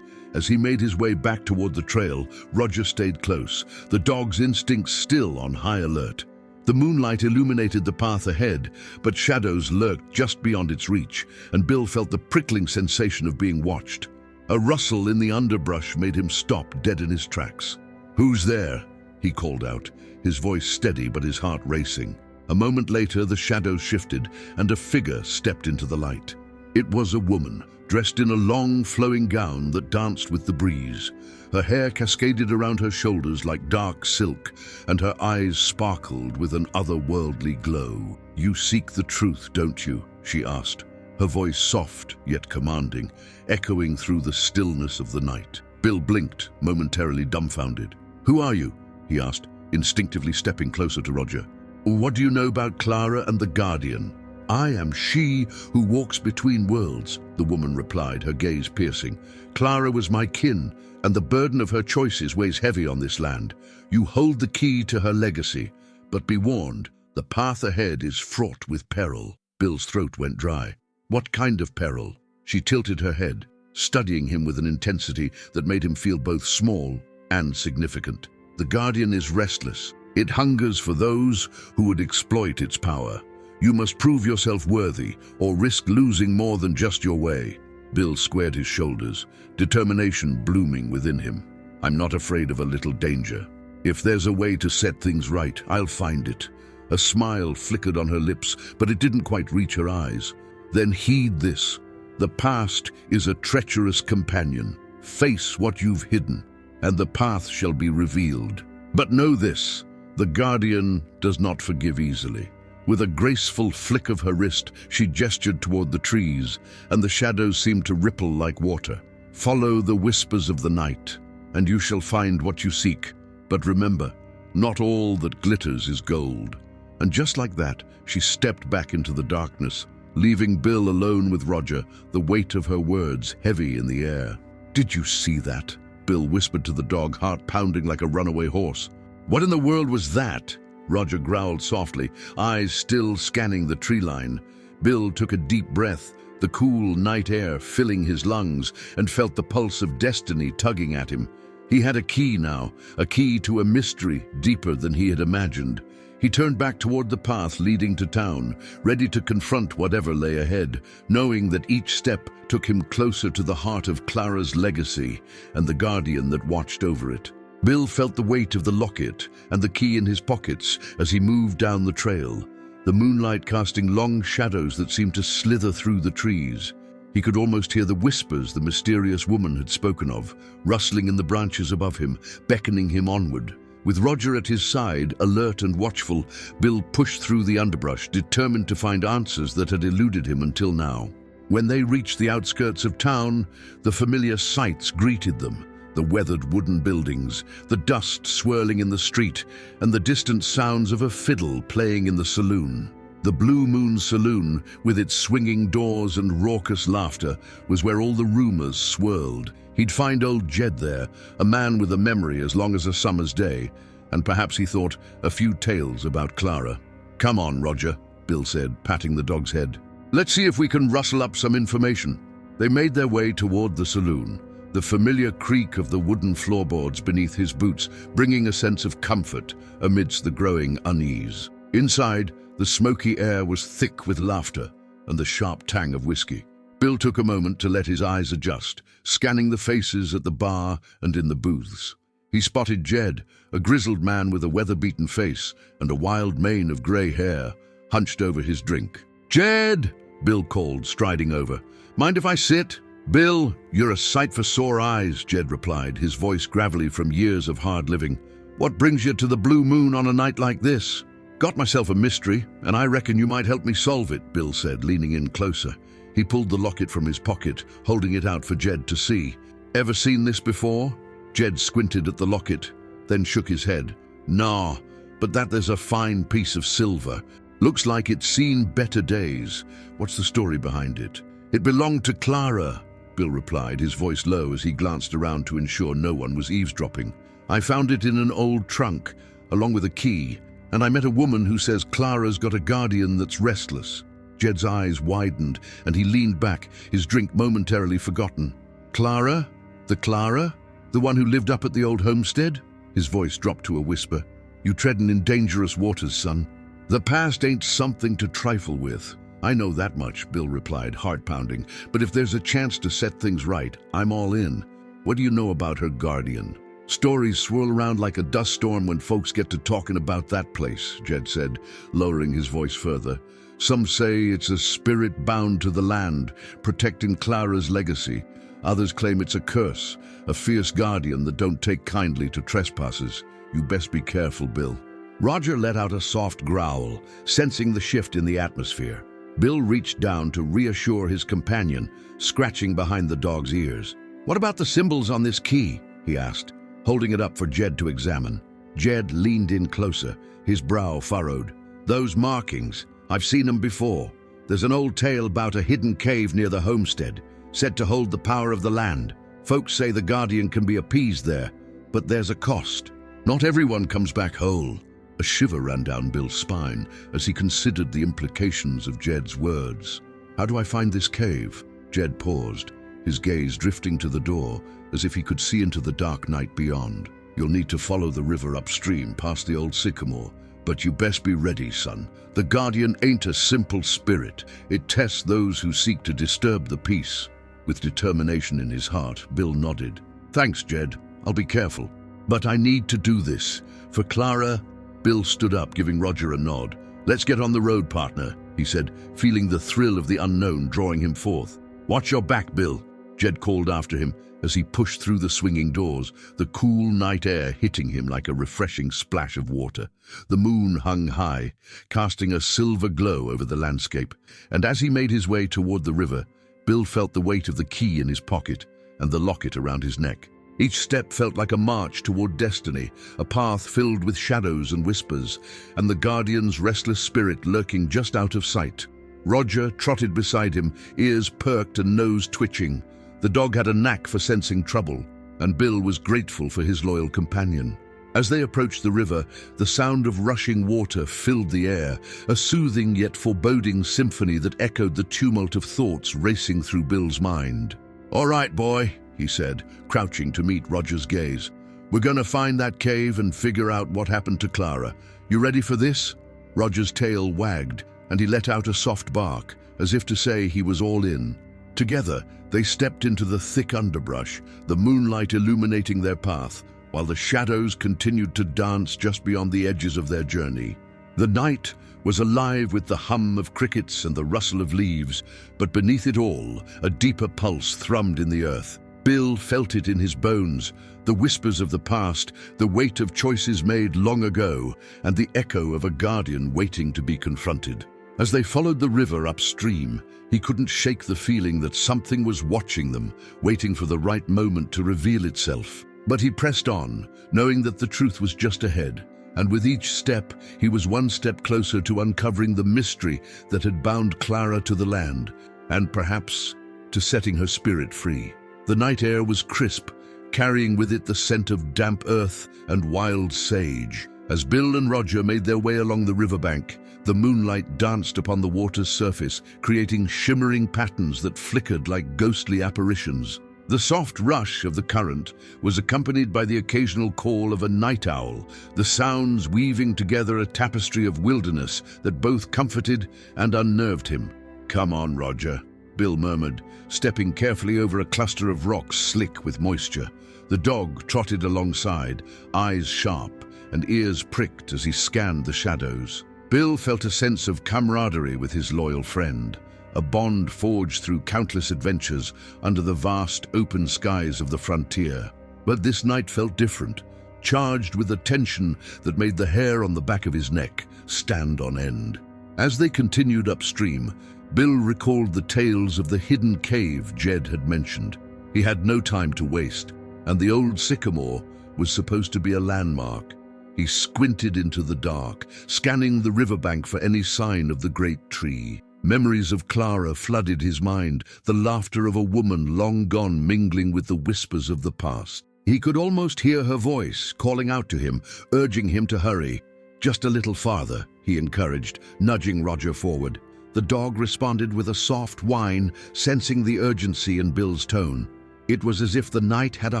As he made his way back toward the trail, Roger stayed close, the dog's instincts still on high alert. The moonlight illuminated the path ahead, but shadows lurked just beyond its reach, and Bill felt the prickling sensation of being watched. A rustle in the underbrush made him stop dead in his tracks. "Who's there?" he called out, his voice steady but his heart racing. A moment later, the shadows shifted, and a figure stepped into the light. It was a woman, dressed in a long, flowing gown that danced with the breeze. Her hair cascaded around her shoulders like dark silk, and her eyes sparkled with an otherworldly glow. "You seek the truth, don't you?" she asked, her voice soft yet commanding, echoing through the stillness of the night. Bill blinked, momentarily dumbfounded. "Who are you?" he asked, instinctively stepping closer to Roger. "What do you know about Clara and the Guardian?" "I am she who walks between worlds," the woman replied, her gaze piercing. "Clara was my kin, and the burden of her choices weighs heavy on this land. You hold the key to her legacy, but be warned, the path ahead is fraught with peril." Bill's throat went dry. "What kind of peril?" She tilted her head, studying him with an intensity that made him feel both small and significant. "The Guardian is restless. It hungers for those who would exploit its power. You must prove yourself worthy, or risk losing more than just your way." Bill squared his shoulders, determination blooming within him. "I'm not afraid of a little danger. If there's a way to set things right, I'll find it." A smile flickered on her lips, but it didn't quite reach her eyes. "Then heed this. The past is a treacherous companion. Face what you've hidden, and the path shall be revealed. But know this, the Guardian does not forgive easily." With a graceful flick of her wrist, she gestured toward the trees, and the shadows seemed to ripple like water. "Follow the whispers of the night, and you shall find what you seek. But remember, not all that glitters is gold." And just like that, she stepped back into the darkness, leaving Bill alone with Roger, the weight of her words heavy in the air. "Did you see that?" Bill whispered to the dog, heart pounding like a runaway horse. "What in the world was that?" Roger growled softly, eyes still scanning the tree line. Bill took a deep breath, the cool night air filling his lungs, and felt the pulse of destiny tugging at him. He had a key now, a key to a mystery deeper than he had imagined. He turned back toward the path leading to town, ready to confront whatever lay ahead, knowing that each step took him closer to the heart of Clara's legacy and the Guardian that watched over it. Bill felt the weight of the locket and the key in his pockets as he moved down the trail, the moonlight casting long shadows that seemed to slither through the trees. He could almost hear the whispers the mysterious woman had spoken of, rustling in the branches above him, beckoning him onward. With Roger at his side, alert and watchful, Bill pushed through the underbrush, determined to find answers that had eluded him until now. When they reached the outskirts of town, the familiar sights greeted them. The weathered wooden buildings, the dust swirling in the street, and the distant sounds of a fiddle playing in the saloon. The Blue Moon Saloon, with its swinging doors and raucous laughter, was where all the rumors swirled. He'd find old Jed there, a man with a memory as long as a summer's day, and perhaps, he thought, a few tales about Clara. "Come on, Roger," Bill said, patting the dog's head. "Let's see if we can rustle up some information." They made their way toward the saloon, the familiar creak of the wooden floorboards beneath his boots bringing a sense of comfort amidst the growing unease. Inside, the smoky air was thick with laughter and the sharp tang of whiskey. Bill took a moment to let his eyes adjust, scanning the faces at the bar and in the booths. He spotted Jed, a grizzled man with a weather-beaten face and a wild mane of grey hair, hunched over his drink. "Jed!" Bill called, striding over. "Mind if I sit?" "Bill, you're a sight for sore eyes," Jed replied, his voice gravelly from years of hard living. "What brings you to the Blue Moon on a night like this?" "Got myself a mystery, and I reckon you might help me solve it," Bill said, leaning in closer. He pulled the locket from his pocket, holding it out for Jed to see. "Ever seen this before?" Jed squinted at the locket, then shook his head. "Nah, but there's a fine piece of silver. Looks like it's seen better days. What's the story behind it?" "It belonged to Clara," Bill replied, his voice low as he glanced around to ensure no one was eavesdropping. "I found it in an old trunk, along with a key, and I met a woman who says Clara's got a guardian that's restless." Jed's eyes widened, and he leaned back, his drink momentarily forgotten. "Clara? The Clara? The one who lived up at the old homestead?" His voice dropped to a whisper. "You treading in dangerous waters, son. The past ain't something to trifle with." "I know that much," Bill replied, heart-pounding. "But if there's a chance to set things right, I'm all in. What do you know about her guardian?" "Stories swirl around like a dust storm when folks get to talking about that place," Jed said, lowering his voice further. "Some say it's a spirit bound to the land, protecting Clara's legacy. Others claim it's a curse, a fierce guardian that don't take kindly to trespassers. You best be careful, Bill." Roger let out a soft growl, sensing the shift in the atmosphere. Bill reached down to reassure his companion, scratching behind the dog's ears. "What about the symbols on this key?" he asked, holding it up for Jed to examine. Jed leaned in closer, his brow furrowed. "Those markings, I've seen them before. There's an old tale about a hidden cave near the homestead, said to hold the power of the land. Folks say the guardian can be appeased there, but there's a cost. Not everyone comes back whole." A shiver ran down Bill's spine as he considered the implications of Jed's words. "How do I find this cave?" Jed paused, his gaze drifting to the door as if he could see into the dark night beyond. "You'll need to follow the river upstream past the old sycamore, but you best be ready, son. The guardian ain't a simple spirit. It tests those who seek to disturb the peace." With determination in his heart, Bill nodded. "Thanks, Jed. I'll be careful. But I need to do this. For Clara..." Bill stood up, giving Roger a nod. "Let's get on the road, partner," he said, feeling the thrill of the unknown drawing him forth. "Watch your back, Bill," Jed called after him as he pushed through the swinging doors, the cool night air hitting him like a refreshing splash of water. The moon hung high, casting a silver glow over the landscape, and as he made his way toward the river, Bill felt the weight of the key in his pocket and the locket around his neck. Each step felt like a march toward destiny, a path filled with shadows and whispers, and the guardian's restless spirit lurking just out of sight. Roger trotted beside him, ears perked and nose twitching. The dog had a knack for sensing trouble, and Bill was grateful for his loyal companion. As they approached the river, the sound of rushing water filled the air, a soothing yet foreboding symphony that echoed the tumult of thoughts racing through Bill's mind. "All right, boy," he said, crouching to meet Roger's gaze. "We're gonna find that cave and figure out what happened to Clara. You ready for this?" Roger's tail wagged, and he let out a soft bark, as if to say he was all in. Together, they stepped into the thick underbrush, the moonlight illuminating their path, while the shadows continued to dance just beyond the edges of their journey. The night was alive with the hum of crickets and the rustle of leaves, but beneath it all, a deeper pulse thrummed in the earth. Bill felt it in his bones, the whispers of the past, the weight of choices made long ago, and the echo of a guardian waiting to be confronted. As they followed the river upstream, he couldn't shake the feeling that something was watching them, waiting for the right moment to reveal itself. But he pressed on, knowing that the truth was just ahead, and with each step, he was one step closer to uncovering the mystery that had bound Clara to the land, and perhaps to setting her spirit free. The night air was crisp, carrying with it the scent of damp earth and wild sage. As Bill and Roger made their way along the riverbank, the moonlight danced upon the water's surface, creating shimmering patterns that flickered like ghostly apparitions. The soft rush of the current was accompanied by the occasional call of a night owl, the sounds weaving together a tapestry of wilderness that both comforted and unnerved him. "Come on, Roger," Bill murmured, stepping carefully over a cluster of rocks slick with moisture. The dog trotted alongside, eyes sharp and ears pricked as he scanned the shadows. Bill felt a sense of camaraderie with his loyal friend, a bond forged through countless adventures under the vast open skies of the frontier. But this night felt different, charged with a tension that made the hair on the back of his neck stand on end. As they continued upstream, Bill recalled the tales of the hidden cave Jed had mentioned. He had no time to waste, and the old sycamore was supposed to be a landmark. He squinted into the dark, scanning the riverbank for any sign of the great tree. Memories of Clara flooded his mind, the laughter of a woman long gone mingling with the whispers of the past. He could almost hear her voice, calling out to him, urging him to hurry. "Just a little farther," he encouraged, nudging Roger forward. The dog responded with a soft whine, sensing the urgency in Bill's tone. It was as if the night had a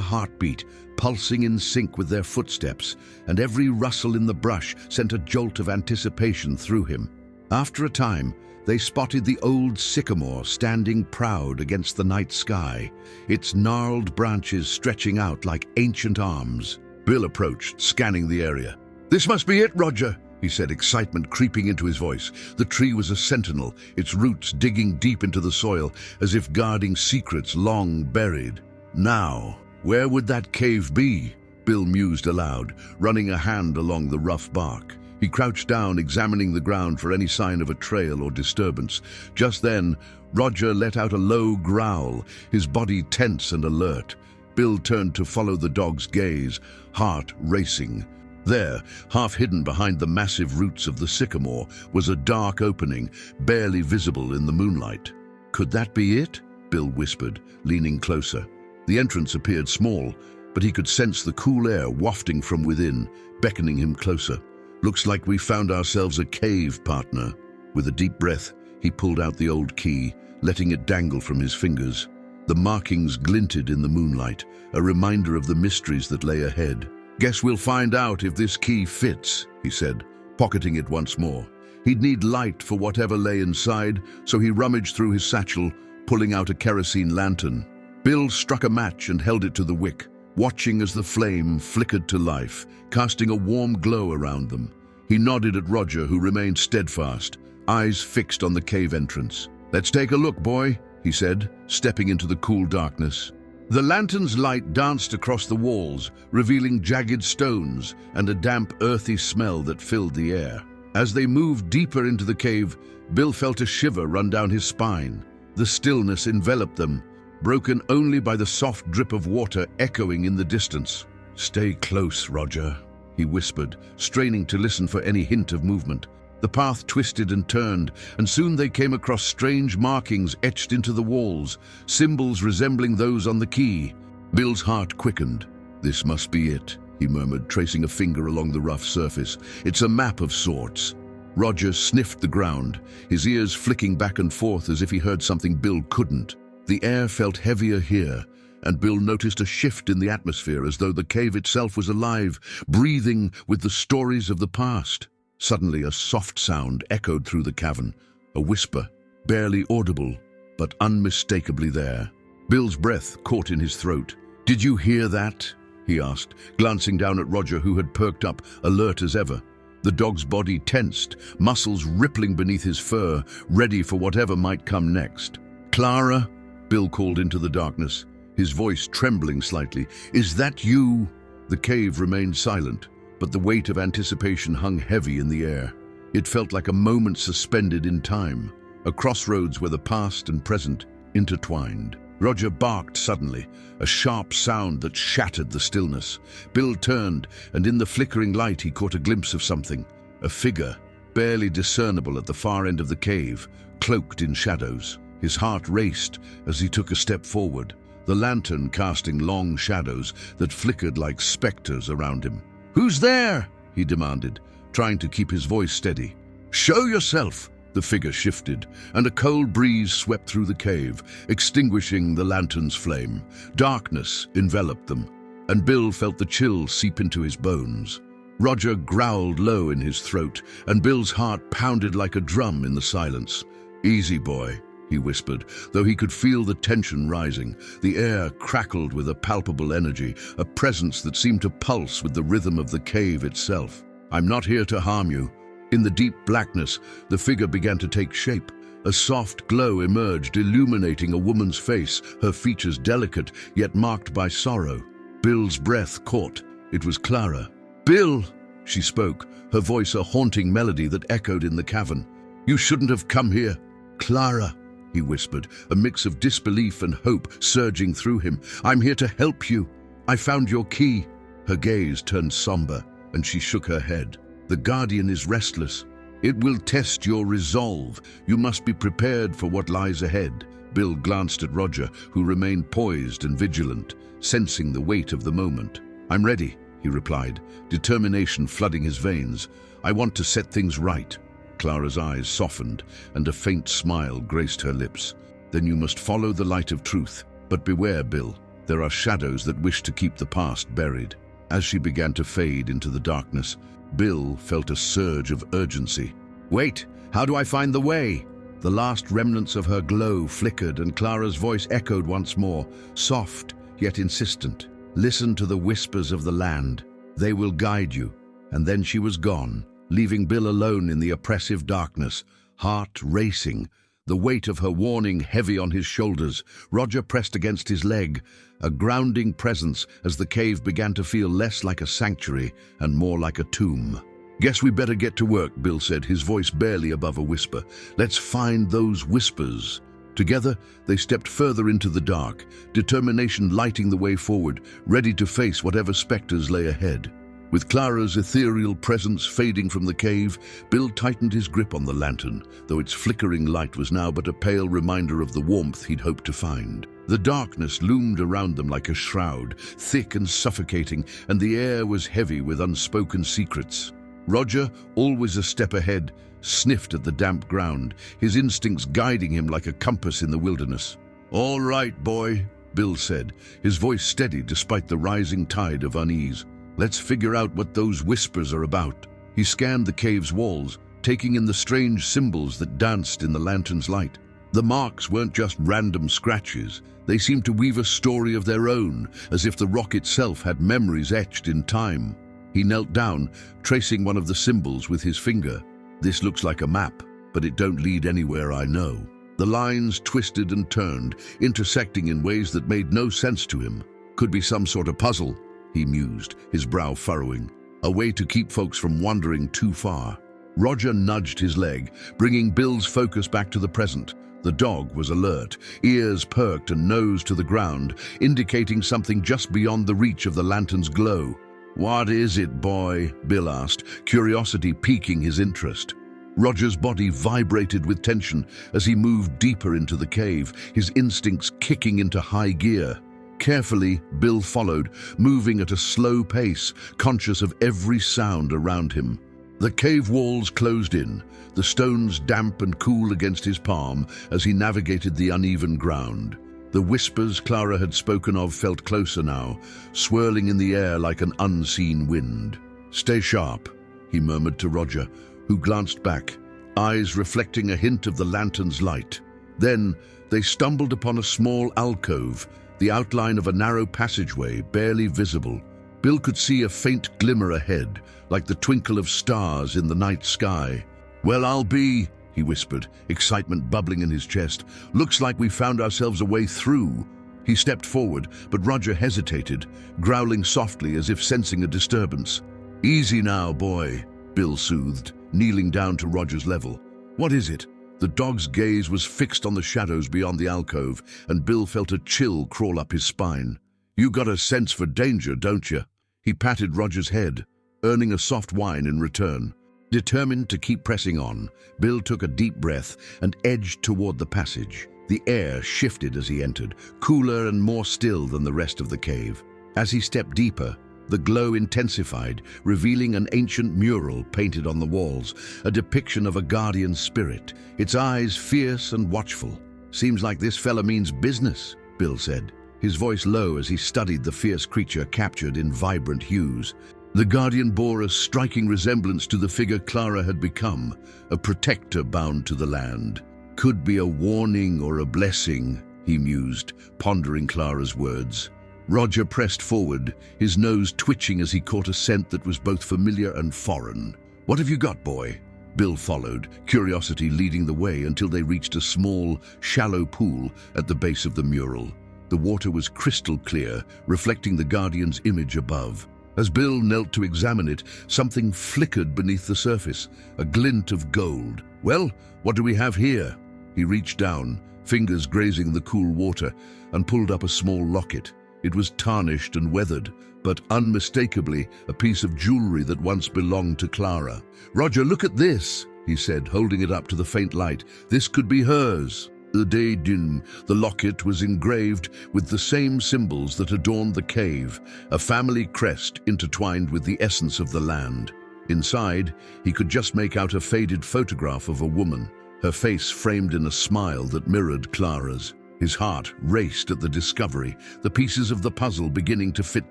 heartbeat, pulsing in sync with their footsteps, and every rustle in the brush sent a jolt of anticipation through him. After a time, they spotted the old sycamore standing proud against the night sky, its gnarled branches stretching out like ancient arms. Bill approached, scanning the area. "This must be it, Roger," he said, excitement creeping into his voice. The tree was a sentinel, its roots digging deep into the soil, as if guarding secrets long buried. Now, where would that cave be? Bill mused aloud, running a hand along the rough bark. He crouched down, examining the ground for any sign of a trail or disturbance. Just then, Roger let out a low growl, his body tense and alert. Bill turned to follow the dog's gaze, heart racing. There, half hidden behind the massive roots of the sycamore, was a dark opening, barely visible in the moonlight. "Could that be it?" Bill whispered, leaning closer. The entrance appeared small, but he could sense the cool air wafting from within, beckoning him closer. "Looks like we found ourselves a cave, partner." With a deep breath, he pulled out the old key, letting it dangle from his fingers. The markings glinted in the moonlight, a reminder of the mysteries that lay ahead. "Guess we'll find out if this key fits," he said, pocketing it once more. He'd need light for whatever lay inside, so he rummaged through his satchel, pulling out a kerosene lantern. Bill struck a match and held it to the wick, watching as the flame flickered to life, casting a warm glow around them. He nodded at Roger, who remained steadfast, eyes fixed on the cave entrance. "Let's take a look, boy," he said, stepping into the cool darkness. The lantern's light danced across the walls, revealing jagged stones and a damp, earthy smell that filled the air. As they moved deeper into the cave, Bill felt a shiver run down his spine. The stillness enveloped them, broken only by the soft drip of water echoing in the distance. "Stay close, Roger," he whispered, straining to listen for any hint of movement. The path twisted and turned, and soon they came across strange markings etched into the walls, symbols resembling those on the key. Bill's heart quickened. "This must be it," he murmured, tracing a finger along the rough surface. "It's a map of sorts." Roger sniffed the ground, his ears flicking back and forth as if he heard something Bill couldn't. The air felt heavier here, and Bill noticed a shift in the atmosphere, as though the cave itself was alive, breathing with the stories of the past. Suddenly, a soft sound echoed through the cavern, a whisper, barely audible, but unmistakably there. Bill's breath caught in his throat. "Did you hear that?" he asked, glancing down at Roger, who had perked up, alert as ever. The dog's body tensed, muscles rippling beneath his fur, ready for whatever might come next. "Clara?" Bill called into the darkness, his voice trembling slightly. "Is that you?" The cave remained silent, but the weight of anticipation hung heavy in the air. It felt like a moment suspended in time, a crossroads where the past and present intertwined. Roger barked suddenly, a sharp sound that shattered the stillness. Bill turned, and in the flickering light he caught a glimpse of something, a figure, barely discernible at the far end of the cave, cloaked in shadows. His heart raced as he took a step forward. the lantern casting long shadows that flickered like specters around him. "Who's there?" he demanded, trying to keep his voice steady. "Show yourself!" The figure shifted, and a cold breeze swept through the cave, extinguishing the lantern's flame. Darkness enveloped them, and Bill felt the chill seep into his bones. Roger growled low in his throat, and Bill's heart pounded like a drum in the silence. "Easy, boy," he whispered, though he could feel the tension rising. The air crackled with a palpable energy, a presence that seemed to pulse with the rhythm of the cave itself. "I'm not here to harm you." In the deep blackness, the figure began to take shape. A soft glow emerged, illuminating a woman's face, her features delicate, yet marked by sorrow. Bill's breath caught. It was Clara. "Bill!" she spoke, her voice a haunting melody that echoed in the cavern. "You shouldn't have come here." "Clara," he whispered, a mix of disbelief and hope surging through him. "I'm here to help you. I found your key." Her gaze turned somber, and she shook her head. "The Guardian is restless. It will test your resolve. You must be prepared for what lies ahead." Bill glanced at Roger, who remained poised and vigilant, sensing the weight of the moment. "I'm ready," he replied, determination flooding his veins. "I want to set things right." Clara's eyes softened, and a faint smile graced her lips. "Then you must follow the light of truth. But beware, Bill. There are shadows that wish to keep the past buried." As she began to fade into the darkness, Bill felt a surge of urgency. "Wait! How do I find the way?" The last remnants of her glow flickered, and Clara's voice echoed once more, soft yet insistent. "Listen to the whispers of the land. They will guide you." And then she was gone, leaving Bill alone in the oppressive darkness, heart racing, the weight of her warning heavy on his shoulders. Roger pressed against his leg, a grounding presence as the cave began to feel less like a sanctuary and more like a tomb. "Guess we better get to work," Bill said, his voice barely above a whisper. "Let's find those whispers." Together, they stepped further into the dark, determination lighting the way forward, ready to face whatever specters lay ahead. With Clara's ethereal presence fading from the cave, Bill tightened his grip on the lantern, though its flickering light was now but a pale reminder of the warmth he'd hoped to find. The darkness loomed around them like a shroud, thick and suffocating, and the air was heavy with unspoken secrets. Roger, always a step ahead, sniffed at the damp ground, his instincts guiding him like a compass in the wilderness. "All right, boy," Bill said, his voice steady despite the rising tide of unease. "Let's figure out what those whispers are about." He scanned the cave's walls, taking in the strange symbols that danced in the lantern's light. The marks weren't just random scratches. They seemed to weave a story of their own, as if the rock itself had memories etched in time. He knelt down, tracing one of the symbols with his finger. "This looks like a map, but it don't lead anywhere I know." The lines twisted and turned, intersecting in ways that made no sense to him. "Could be some sort of puzzle," he mused, his brow furrowing. "A way to keep folks from wandering too far." Roger nudged his leg, bringing Bill's focus back to the present. The dog was alert, ears perked and nose to the ground, indicating something just beyond the reach of the lantern's glow. "What is it, boy?" Bill asked, curiosity piquing his interest. Roger's body vibrated with tension as he moved deeper into the cave, his instincts kicking into high gear. Carefully, Bill followed, moving at a slow pace, conscious of every sound around him. The cave walls closed in, the stones damp and cool against his palm as he navigated the uneven ground. The whispers Clara had spoken of felt closer now, swirling in the air like an unseen wind. "Stay sharp," he murmured to Roger, who glanced back, eyes reflecting a hint of the lantern's light. Then they stumbled upon a small alcove, the outline of a narrow passageway barely visible. Bill could see a faint glimmer ahead, like the twinkle of stars in the night sky. "Well, I'll be," he whispered, excitement bubbling in his chest. "Looks like we found ourselves a way through." He stepped forward, but Roger hesitated, growling softly as if sensing a disturbance. "Easy now, boy," Bill soothed, kneeling down to Roger's level. "What is it?" The dog's gaze was fixed on the shadows beyond the alcove, and Bill felt a chill crawl up his spine. "You got a sense for danger, don't you?" He patted Roger's head, earning a soft whine in return. Determined to keep pressing on, Bill took a deep breath and edged toward the passage. The air shifted as he entered, cooler and more still than the rest of the cave. As he stepped deeper, the glow intensified, revealing an ancient mural painted on the walls, a depiction of a guardian spirit, its eyes fierce and watchful. "Seems like this fella means business," Bill said, his voice low as he studied the fierce creature captured in vibrant hues. The guardian bore a striking resemblance to the figure Clara had become, a protector bound to the land. "Could be a warning or a blessing," he mused, pondering Clara's words. Roger pressed forward, his nose twitching as he caught a scent that was both familiar and foreign. "What have you got, boy?" Bill followed, curiosity leading the way until they reached a small, shallow pool at the base of the mural. The water was crystal clear, reflecting the guardian's image above. As Bill knelt to examine it, something flickered beneath the surface, a glint of gold. "Well, what do we have here?" He reached down, fingers grazing the cool water, and pulled up a small locket. It was tarnished and weathered, but unmistakably a piece of jewelry that once belonged to Clara. "Roger, look at this," he said, holding it up to the faint light. "This could be hers." The locket was engraved with the same symbols that adorned the cave, a family crest intertwined with the essence of the land. Inside, he could just make out a faded photograph of a woman, her face framed in a smile that mirrored Clara's. His heart raced at the discovery, the pieces of the puzzle beginning to fit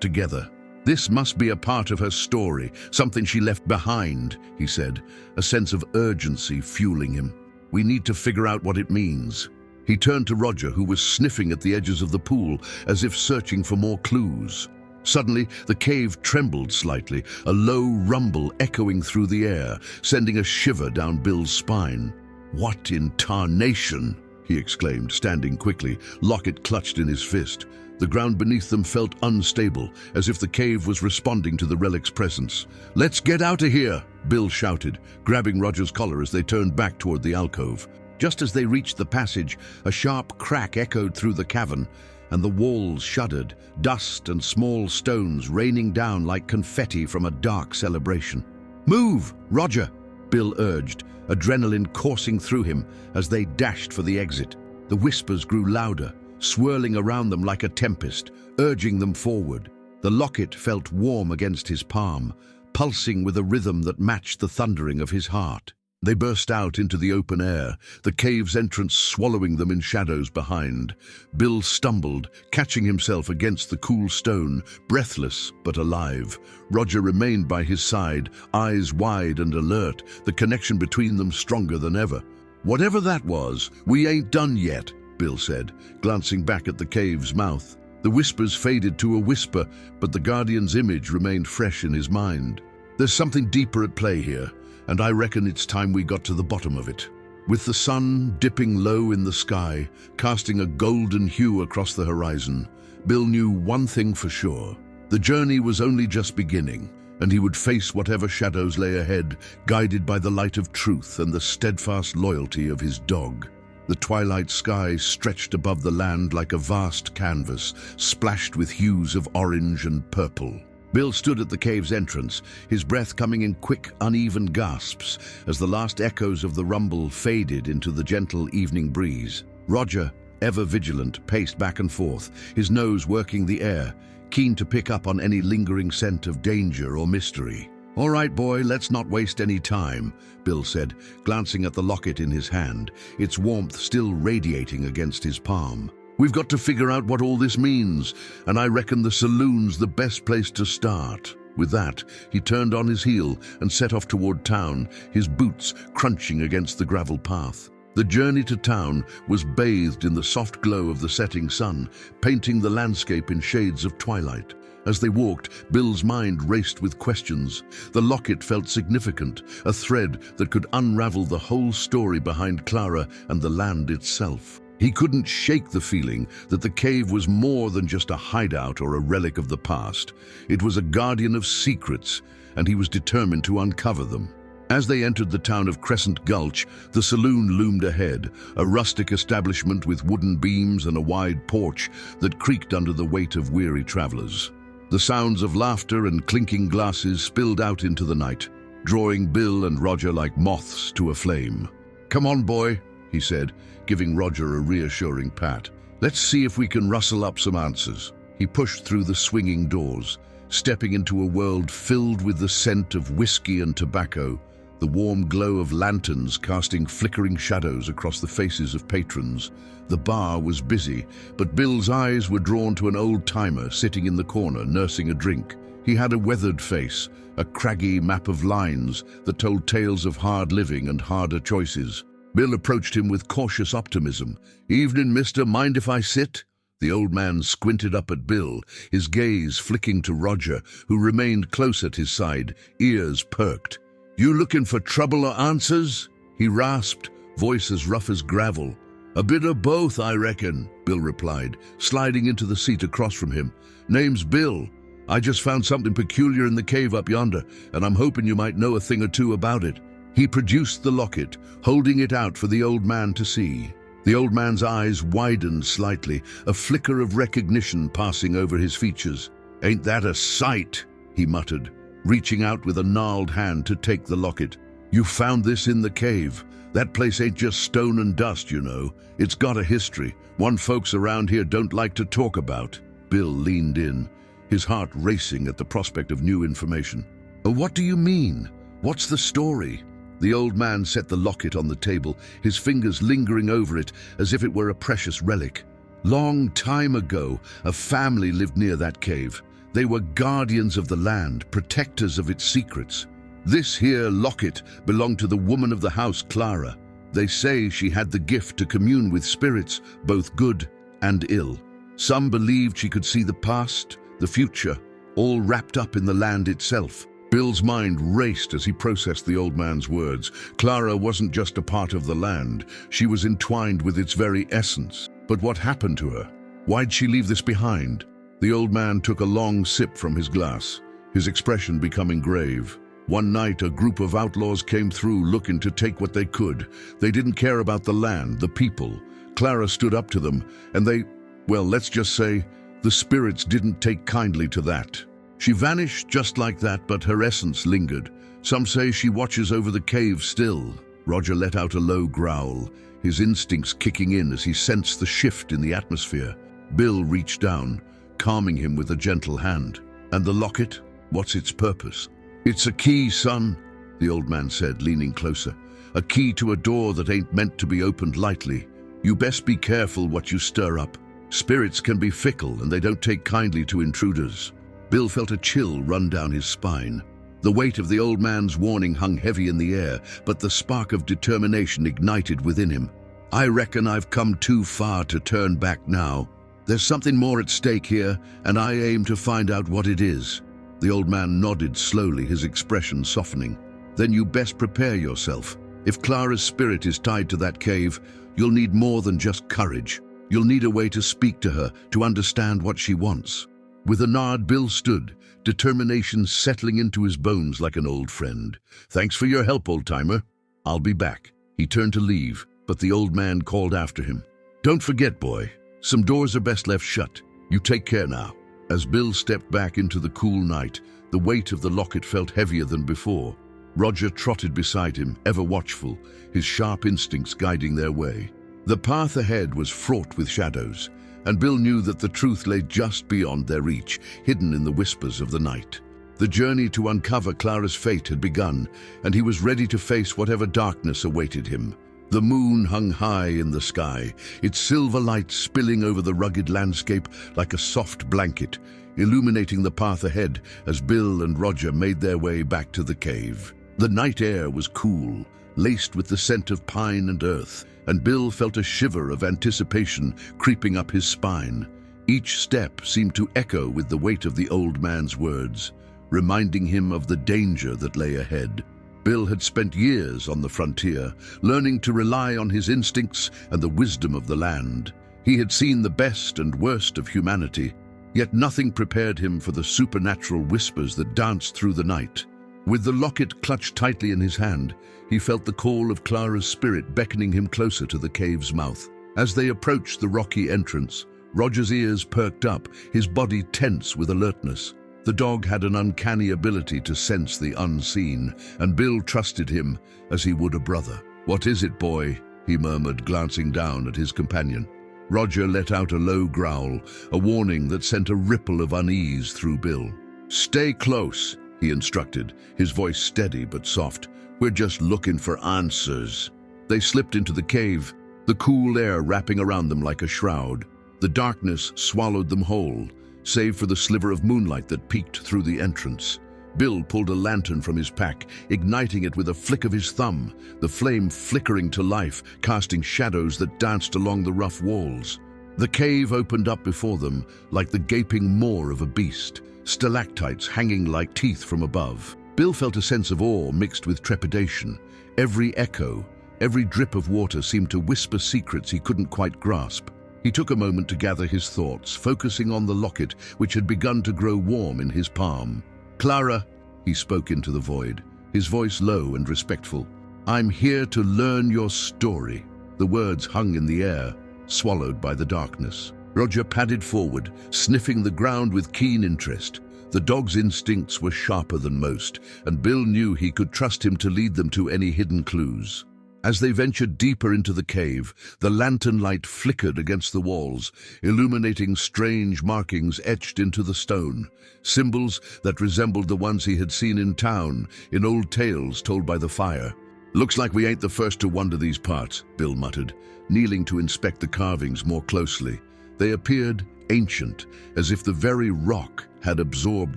together. "This must be a part of her story, something she left behind," he said, a sense of urgency fueling him. "We need to figure out what it means." He turned to Roger, who was sniffing at the edges of the pool, as if searching for more clues. Suddenly, the cave trembled slightly, a low rumble echoing through the air, sending a shiver down Bill's spine. "What in tarnation?" he exclaimed, standing quickly, locket clutched in his fist. The ground beneath them felt unstable, as if the cave was responding to the relic's presence. "Let's get out of here!" Bill shouted, grabbing Roger's collar as they turned back toward the alcove. Just as they reached the passage, a sharp crack echoed through the cavern, and the walls shuddered, dust and small stones raining down like confetti from a dark celebration. "Move, Roger!" Bill urged, adrenaline coursing through him as they dashed for the exit. The whispers grew louder, swirling around them like a tempest, urging them forward. The locket felt warm against his palm, pulsing with a rhythm that matched the thundering of his heart. They burst out into the open air, the cave's entrance swallowing them in shadows behind. Bill stumbled, catching himself against the cool stone, breathless but alive. Roger remained by his side, eyes wide and alert, the connection between them stronger than ever. "Whatever that was, we ain't done yet," Bill said, glancing back at the cave's mouth. The whispers faded to a whisper, but the Guardian's image remained fresh in his mind. "There's something deeper at play here, and I reckon it's time we got to the bottom of it." With the sun dipping low in the sky, casting a golden hue across the horizon, Bill knew one thing for sure. The journey was only just beginning, and he would face whatever shadows lay ahead, guided by the light of truth and the steadfast loyalty of his dog. The twilight sky stretched above the land like a vast canvas, splashed with hues of orange and purple. Bill stood at the cave's entrance, his breath coming in quick, uneven gasps as the last echoes of the rumble faded into the gentle evening breeze. Roger, ever vigilant, paced back and forth, his nose working the air, keen to pick up on any lingering scent of danger or mystery. "All right, boy, let's not waste any time," Bill said, glancing at the locket in his hand, its warmth still radiating against his palm. "We've got to figure out what all this means, and I reckon the saloon's the best place to start." With that, he turned on his heel and set off toward town, his boots crunching against the gravel path. The journey to town was bathed in the soft glow of the setting sun, painting the landscape in shades of twilight. As they walked, Bill's mind raced with questions. The locket felt significant, a thread that could unravel the whole story behind Clara and the land itself. He couldn't shake the feeling that the cave was more than just a hideout or a relic of the past. It was a guardian of secrets, and he was determined to uncover them. As they entered the town of Crescent Gulch, the saloon loomed ahead, a rustic establishment with wooden beams and a wide porch that creaked under the weight of weary travelers. The sounds of laughter and clinking glasses spilled out into the night, drawing Bill and Roger like moths to a flame. "Come on, boy," he said, giving Roger a reassuring pat. "Let's see if we can rustle up some answers." He pushed through the swinging doors, stepping into a world filled with the scent of whiskey and tobacco, the warm glow of lanterns casting flickering shadows across the faces of patrons. The bar was busy, but Bill's eyes were drawn to an old-timer sitting in the corner, nursing a drink. He had a weathered face, a craggy map of lines that told tales of hard living and harder choices. Bill approached him with cautious optimism. "Evening, mister. Mind if I sit?" The old man squinted up at Bill, his gaze flicking to Roger, who remained close at his side, ears perked. "You looking for trouble or answers?" he rasped, voice as rough as gravel. "A bit of both, I reckon," Bill replied, sliding into the seat across from him. "Name's Bill. I just found something peculiar in the cave up yonder, and I'm hoping you might know a thing or two about it." He produced the locket, holding it out for the old man to see. The old man's eyes widened slightly, a flicker of recognition passing over his features. "Ain't that a sight?" he muttered, reaching out with a gnarled hand to take the locket. "You found this in the cave. That place ain't just stone and dust, you know. It's got a history, one folks around here don't like to talk about." Bill leaned in, his heart racing at the prospect of new information. "What do you mean? What's the story?" The old man set the locket on the table, his fingers lingering over it as if it were a precious relic. "Long time ago, a family lived near that cave. They were guardians of the land, protectors of its secrets. This here locket belonged to the woman of the house, Clara. They say she had the gift to commune with spirits, both good and ill. Some believed she could see the past, the future, all wrapped up in the land itself." Bill's mind raced as he processed the old man's words. Clara wasn't just a part of the land, she was entwined with its very essence. But what happened to her? Why'd she leave this behind? The old man took a long sip from his glass, his expression becoming grave. "One night, a group of outlaws came through looking to take what they could. They didn't care about the land, the people. Clara stood up to them, and let's just say, the spirits didn't take kindly to that. She vanished just like that, but her essence lingered. Some say she watches over the cave still." Roger let out a low growl, his instincts kicking in as he sensed the shift in the atmosphere. Bill reached down, calming him with a gentle hand. "And the locket? What's its purpose?" "It's a key, son," the old man said, leaning closer. "A key to a door that ain't meant to be opened lightly. You best be careful what you stir up. Spirits can be fickle, and they don't take kindly to intruders." Bill felt a chill run down his spine. The weight of the old man's warning hung heavy in the air, but the spark of determination ignited within him. "I reckon I've come too far to turn back now. There's something more at stake here, and I aim to find out what it is." The old man nodded slowly, his expression softening. "Then you best prepare yourself. If Clara's spirit is tied to that cave, you'll need more than just courage. You'll need a way to speak to her, to understand what she wants." With a nod, Bill stood, determination settling into his bones like an old friend. "Thanks for your help, old-timer. I'll be back." He turned to leave, but the old man called after him. "Don't forget, boy, some doors are best left shut. You take care now." As Bill stepped back into the cool night, the weight of the locket felt heavier than before. Roger trotted beside him, ever watchful, his sharp instincts guiding their way. The path ahead was fraught with shadows, and Bill knew that the truth lay just beyond their reach, hidden in the whispers of the night. The journey to uncover Clara's fate had begun, and he was ready to face whatever darkness awaited him. The moon hung high in the sky, its silver light spilling over the rugged landscape like a soft blanket, illuminating the path ahead as Bill and Roger made their way back to the cave. The night air was cool, laced with the scent of pine and earth, and Bill felt a shiver of anticipation creeping up his spine. Each step seemed to echo with the weight of the old man's words, reminding him of the danger that lay ahead. Bill had spent years on the frontier, learning to rely on his instincts and the wisdom of the land. He had seen the best and worst of humanity, yet nothing prepared him for the supernatural whispers that danced through the night. With the locket clutched tightly in his hand, he felt the call of Clara's spirit beckoning him closer to the cave's mouth. As they approached the rocky entrance, Roger's ears perked up, his body tense with alertness. The dog had an uncanny ability to sense the unseen, and Bill trusted him as he would a brother. "What is it, boy?" he murmured, glancing down at his companion. Roger let out a low growl, a warning that sent a ripple of unease through Bill. "Stay close," he instructed, his voice steady but soft. "We're just looking for answers." They slipped into the cave, the cool air wrapping around them like a shroud. The darkness swallowed them whole, save for the sliver of moonlight that peeked through the entrance. Bill pulled a lantern from his pack, igniting it with a flick of his thumb, the flame flickering to life, casting shadows that danced along the rough walls. The cave opened up before them like the gaping maw of a beast, stalactites hanging like teeth from above. Bill felt a sense of awe mixed with trepidation. Every echo, every drip of water seemed to whisper secrets he couldn't quite grasp. He took a moment to gather his thoughts, focusing on the locket which had begun to grow warm in his palm. "Clara," he spoke into the void, his voice low and respectful. "I'm here to learn your story." The words hung in the air, swallowed by the darkness. Roger padded forward, sniffing the ground with keen interest. The dog's instincts were sharper than most, and Bill knew he could trust him to lead them to any hidden clues. As they ventured deeper into the cave, the lantern light flickered against the walls, illuminating strange markings etched into the stone, symbols that resembled the ones he had seen in town, in old tales told by the fire. "Looks like we ain't the first to wander these parts," Bill muttered, kneeling to inspect the carvings more closely. They appeared ancient, as if the very rock had absorbed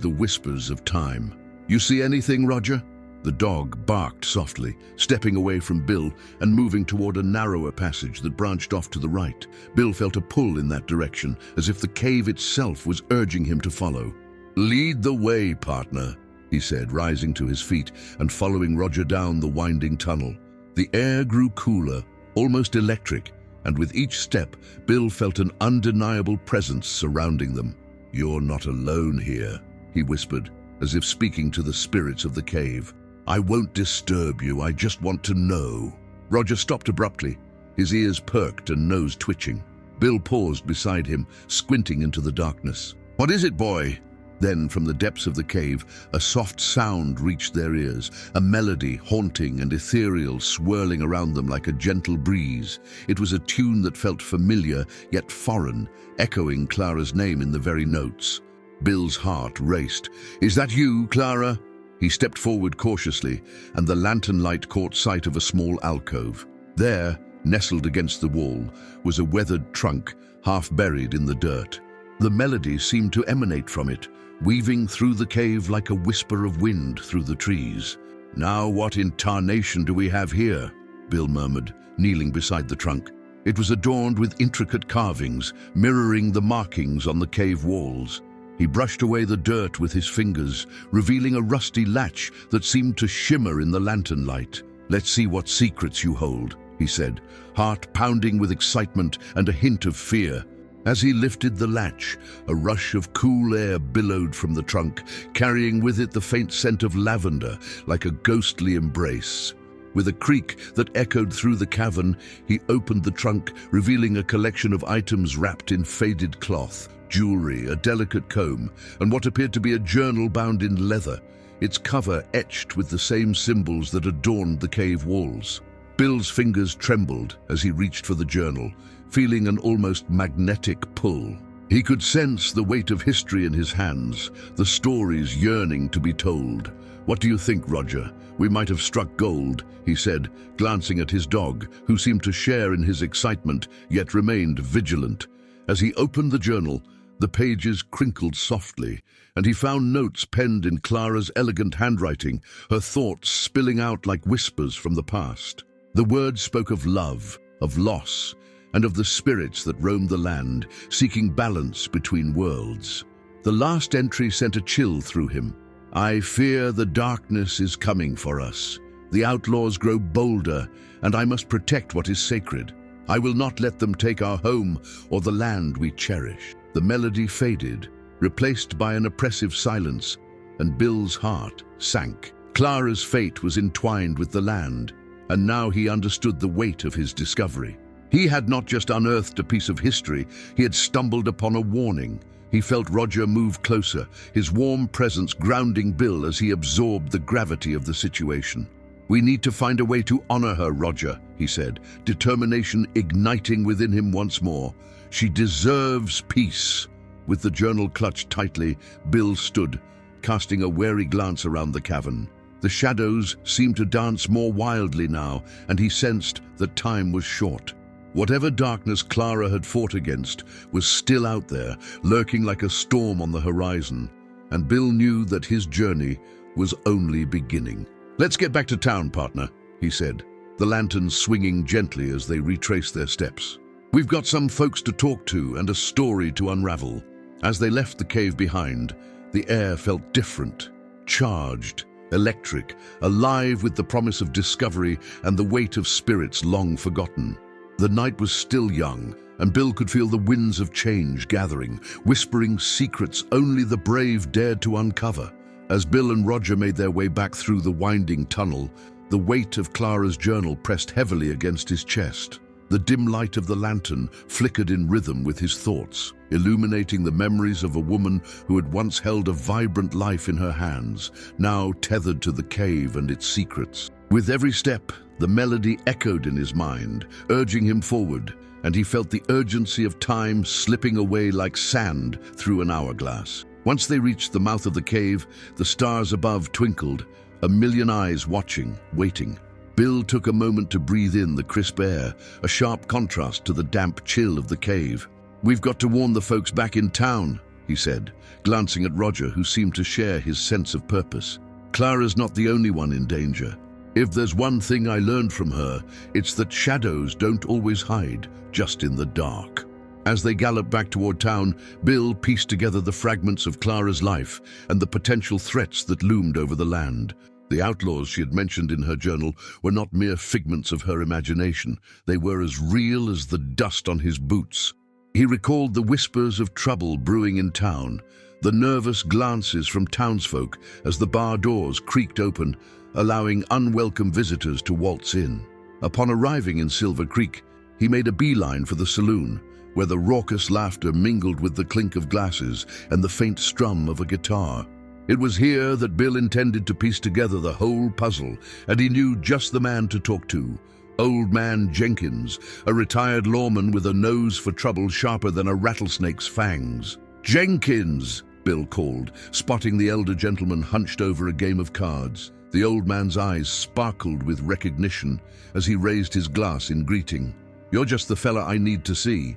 the whispers of time. "You see anything, Roger?" The dog barked softly, stepping away from Bill and moving toward a narrower passage that branched off to the right. Bill felt a pull in that direction, as if the cave itself was urging him to follow. "Lead the way, partner," he said, rising to his feet and following Roger down the winding tunnel. The air grew cooler, almost electric, and with each step, Bill felt an undeniable presence surrounding them. "You're not alone here," he whispered, as if speaking to the spirits of the cave. "I won't disturb you, I just want to know." Roger stopped abruptly, his ears perked and nose twitching. Bill paused beside him, squinting into the darkness. "What is it, boy?" Then, from the depths of the cave, a soft sound reached their ears, a melody haunting and ethereal swirling around them like a gentle breeze. It was a tune that felt familiar, yet foreign, echoing Clara's name in the very notes. Bill's heart raced. "Is that you, Clara?" He stepped forward cautiously, and the lantern light caught sight of a small alcove. There, nestled against the wall, was a weathered trunk, half buried in the dirt. The melody seemed to emanate from it, weaving through the cave like a whisper of wind through the trees. "Now what in tarnation do we have here?" Bill murmured, kneeling beside the trunk. It was adorned with intricate carvings, mirroring the markings on the cave walls. He brushed away the dirt with his fingers, revealing a rusty latch that seemed to shimmer in the lantern light. "Let's see what secrets you hold," he said, heart pounding with excitement and a hint of fear. As he lifted the latch, a rush of cool air billowed from the trunk, carrying with it the faint scent of lavender, like a ghostly embrace. With a creak that echoed through the cavern, he opened the trunk, revealing a collection of items wrapped in faded cloth. Jewelry, a delicate comb, and what appeared to be a journal bound in leather, its cover etched with the same symbols that adorned the cave walls. Bill's fingers trembled as he reached for the journal, feeling an almost magnetic pull. He could sense the weight of history in his hands, the stories yearning to be told. "What do you think, Roger? We might have struck gold," he said, glancing at his dog, who seemed to share in his excitement, yet remained vigilant. As he opened the journal, the pages crinkled softly, and he found notes penned in Clara's elegant handwriting, her thoughts spilling out like whispers from the past. The words spoke of love, of loss, and of the spirits that roamed the land, seeking balance between worlds. The last entry sent a chill through him. "I fear the darkness is coming for us. The outlaws grow bolder, and I must protect what is sacred. I will not let them take our home or the land we cherish." The melody faded, replaced by an oppressive silence, and Bill's heart sank. Clara's fate was entwined with the land, and now he understood the weight of his discovery. He had not just unearthed a piece of history, he had stumbled upon a warning. He felt Roger move closer, his warm presence grounding Bill as he absorbed the gravity of the situation. "We need to find a way to honor her, Roger," he said, determination igniting within him once more. She deserves peace. With the journal clutched tightly, Bill stood, casting a wary glance around the cavern. The shadows seemed to dance more wildly now, and he sensed that time was short. Whatever darkness Clara had fought against was still out there, lurking like a storm on the horizon, and Bill knew that his journey was only beginning. "Let's get back to town, partner," he said, the lanterns swinging gently as they retraced their steps. "We've got some folks to talk to and a story to unravel." As they left the cave behind, the air felt different, charged, electric, alive with the promise of discovery and the weight of spirits long forgotten. The night was still young, and Bill could feel the winds of change gathering, whispering secrets only the brave dared to uncover. As Bill and Roger made their way back through the winding tunnel, the weight of Clara's journal pressed heavily against his chest. The dim light of the lantern flickered in rhythm with his thoughts, illuminating the memories of a woman who had once held a vibrant life in her hands, now tethered to the cave and its secrets. With every step, the melody echoed in his mind, urging him forward, and he felt the urgency of time slipping away like sand through an hourglass. Once they reached the mouth of the cave, the stars above twinkled, a million eyes watching, waiting. Bill took a moment to breathe in the crisp air, a sharp contrast to the damp chill of the cave. "We've got to warn the folks back in town," he said, glancing at Roger, who seemed to share his sense of purpose. "Clara's not the only one in danger. If there's one thing I learned from her, it's that shadows don't always hide, just in the dark." As they galloped back toward town, Bill pieced together the fragments of Clara's life and the potential threats that loomed over the land. The outlaws she had mentioned in her journal were not mere figments of her imagination. They were as real as the dust on his boots. He recalled the whispers of trouble brewing in town, the nervous glances from townsfolk as the bar doors creaked open, allowing unwelcome visitors to waltz in. Upon arriving in Silver Creek, he made a beeline for the saloon, where the raucous laughter mingled with the clink of glasses and the faint strum of a guitar. It was here that Bill intended to piece together the whole puzzle, and he knew just the man to talk to. Old Man Jenkins, a retired lawman with a nose for trouble sharper than a rattlesnake's fangs. "Jenkins!" Bill called, spotting the elder gentleman hunched over a game of cards. The old man's eyes sparkled with recognition as he raised his glass in greeting. "You're just the fella I need to see."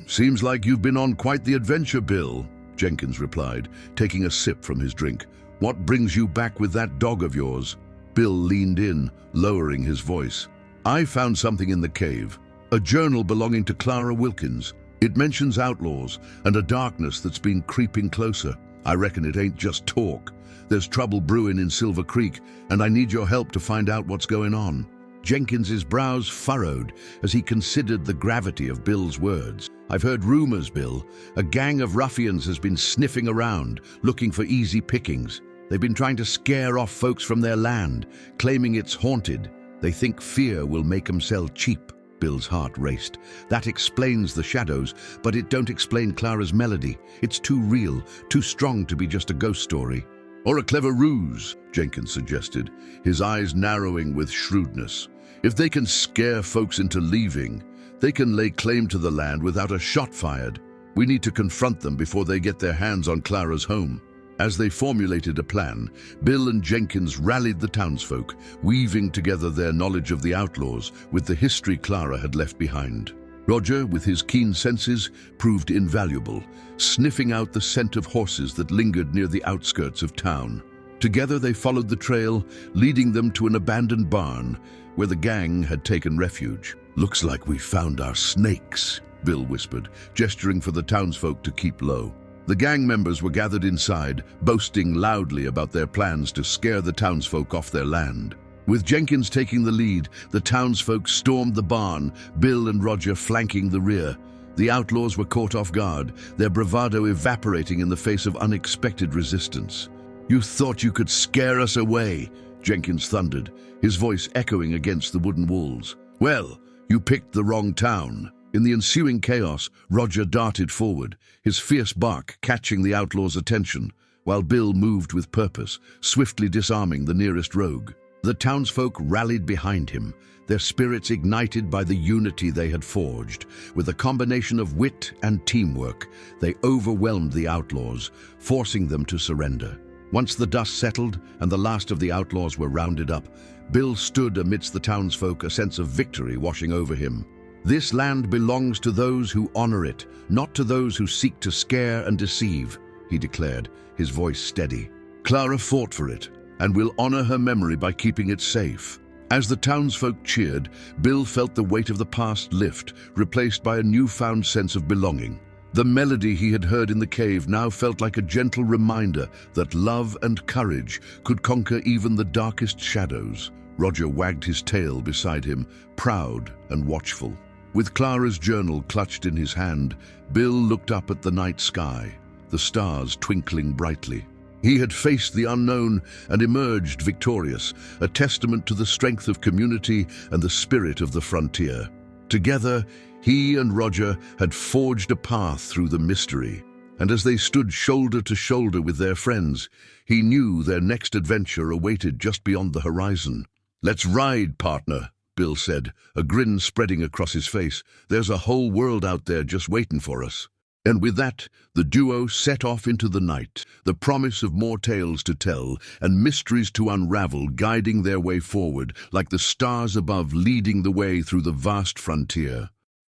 Seems like you've been on quite the adventure, Bill," Jenkins replied, taking a sip from his drink. "What brings you back with that dog of yours?" Bill leaned in, lowering his voice. "I found something in the cave, a journal belonging to Clara Wilkins. It mentions outlaws and a darkness that's been creeping closer. I reckon it ain't just talk. There's trouble brewing in Silver Creek, and I need your help to find out what's going on." Jenkins's brows furrowed as he considered the gravity of Bill's words. "I've heard rumors, Bill. A gang of ruffians has been sniffing around, looking for easy pickings. They've been trying to scare off folks from their land, claiming it's haunted. They think fear will make them sell cheap." Bill's heart raced. "That explains the shadows, but it don't explain Clara's melody. It's too real, too strong to be just a ghost story." "Or a clever ruse," Jenkins suggested, his eyes narrowing with shrewdness. "If they can scare folks into leaving, they can lay claim to the land without a shot fired. We need to confront them before they get their hands on Clara's home." As they formulated a plan, Bill and Jenkins rallied the townsfolk, weaving together their knowledge of the outlaws with the history Clara had left behind. Roger, with his keen senses, proved invaluable, sniffing out the scent of horses that lingered near the outskirts of town. Together they followed the trail, leading them to an abandoned barn where the gang had taken refuge. "Looks like we found our snakes," Bill whispered, gesturing for the townsfolk to keep low. The gang members were gathered inside, boasting loudly about their plans to scare the townsfolk off their land. With Jenkins taking the lead, the townsfolk stormed the barn, Bill and Roger flanking the rear. The outlaws were caught off guard, their bravado evaporating in the face of unexpected resistance. "You thought you could scare us away," Jenkins thundered, his voice echoing against the wooden walls. "Well, you picked the wrong town." In the ensuing chaos, Roger darted forward, his fierce bark catching the outlaws' attention, while Bill moved with purpose, swiftly disarming the nearest rogue. The townsfolk rallied behind him, their spirits ignited by the unity they had forged. With a combination of wit and teamwork, they overwhelmed the outlaws, forcing them to surrender. Once the dust settled and the last of the outlaws were rounded up, Bill stood amidst the townsfolk, a sense of victory washing over him. "This land belongs to those who honor it, not to those who seek to scare and deceive," he declared, his voice steady. "Clara fought for it, and we'll honor her memory by keeping it safe." As the townsfolk cheered, Bill felt the weight of the past lift, replaced by a newfound sense of belonging. The melody he had heard in the cave now felt like a gentle reminder that love and courage could conquer even the darkest shadows. Roger wagged his tail beside him, proud and watchful. With Clara's journal clutched in his hand, Bill looked up at the night sky, the stars twinkling brightly. He had faced the unknown and emerged victorious, a testament to the strength of community and the spirit of the frontier. Together, he and Roger had forged a path through the mystery, and as they stood shoulder to shoulder with their friends, he knew their next adventure awaited just beyond the horizon. "Let's ride, partner," Bill said, a grin spreading across his face. "There's a whole world out there just waiting for us." And with that, the duo set off into the night, the promise of more tales to tell and mysteries to unravel guiding their way forward, like the stars above leading the way through the vast frontier.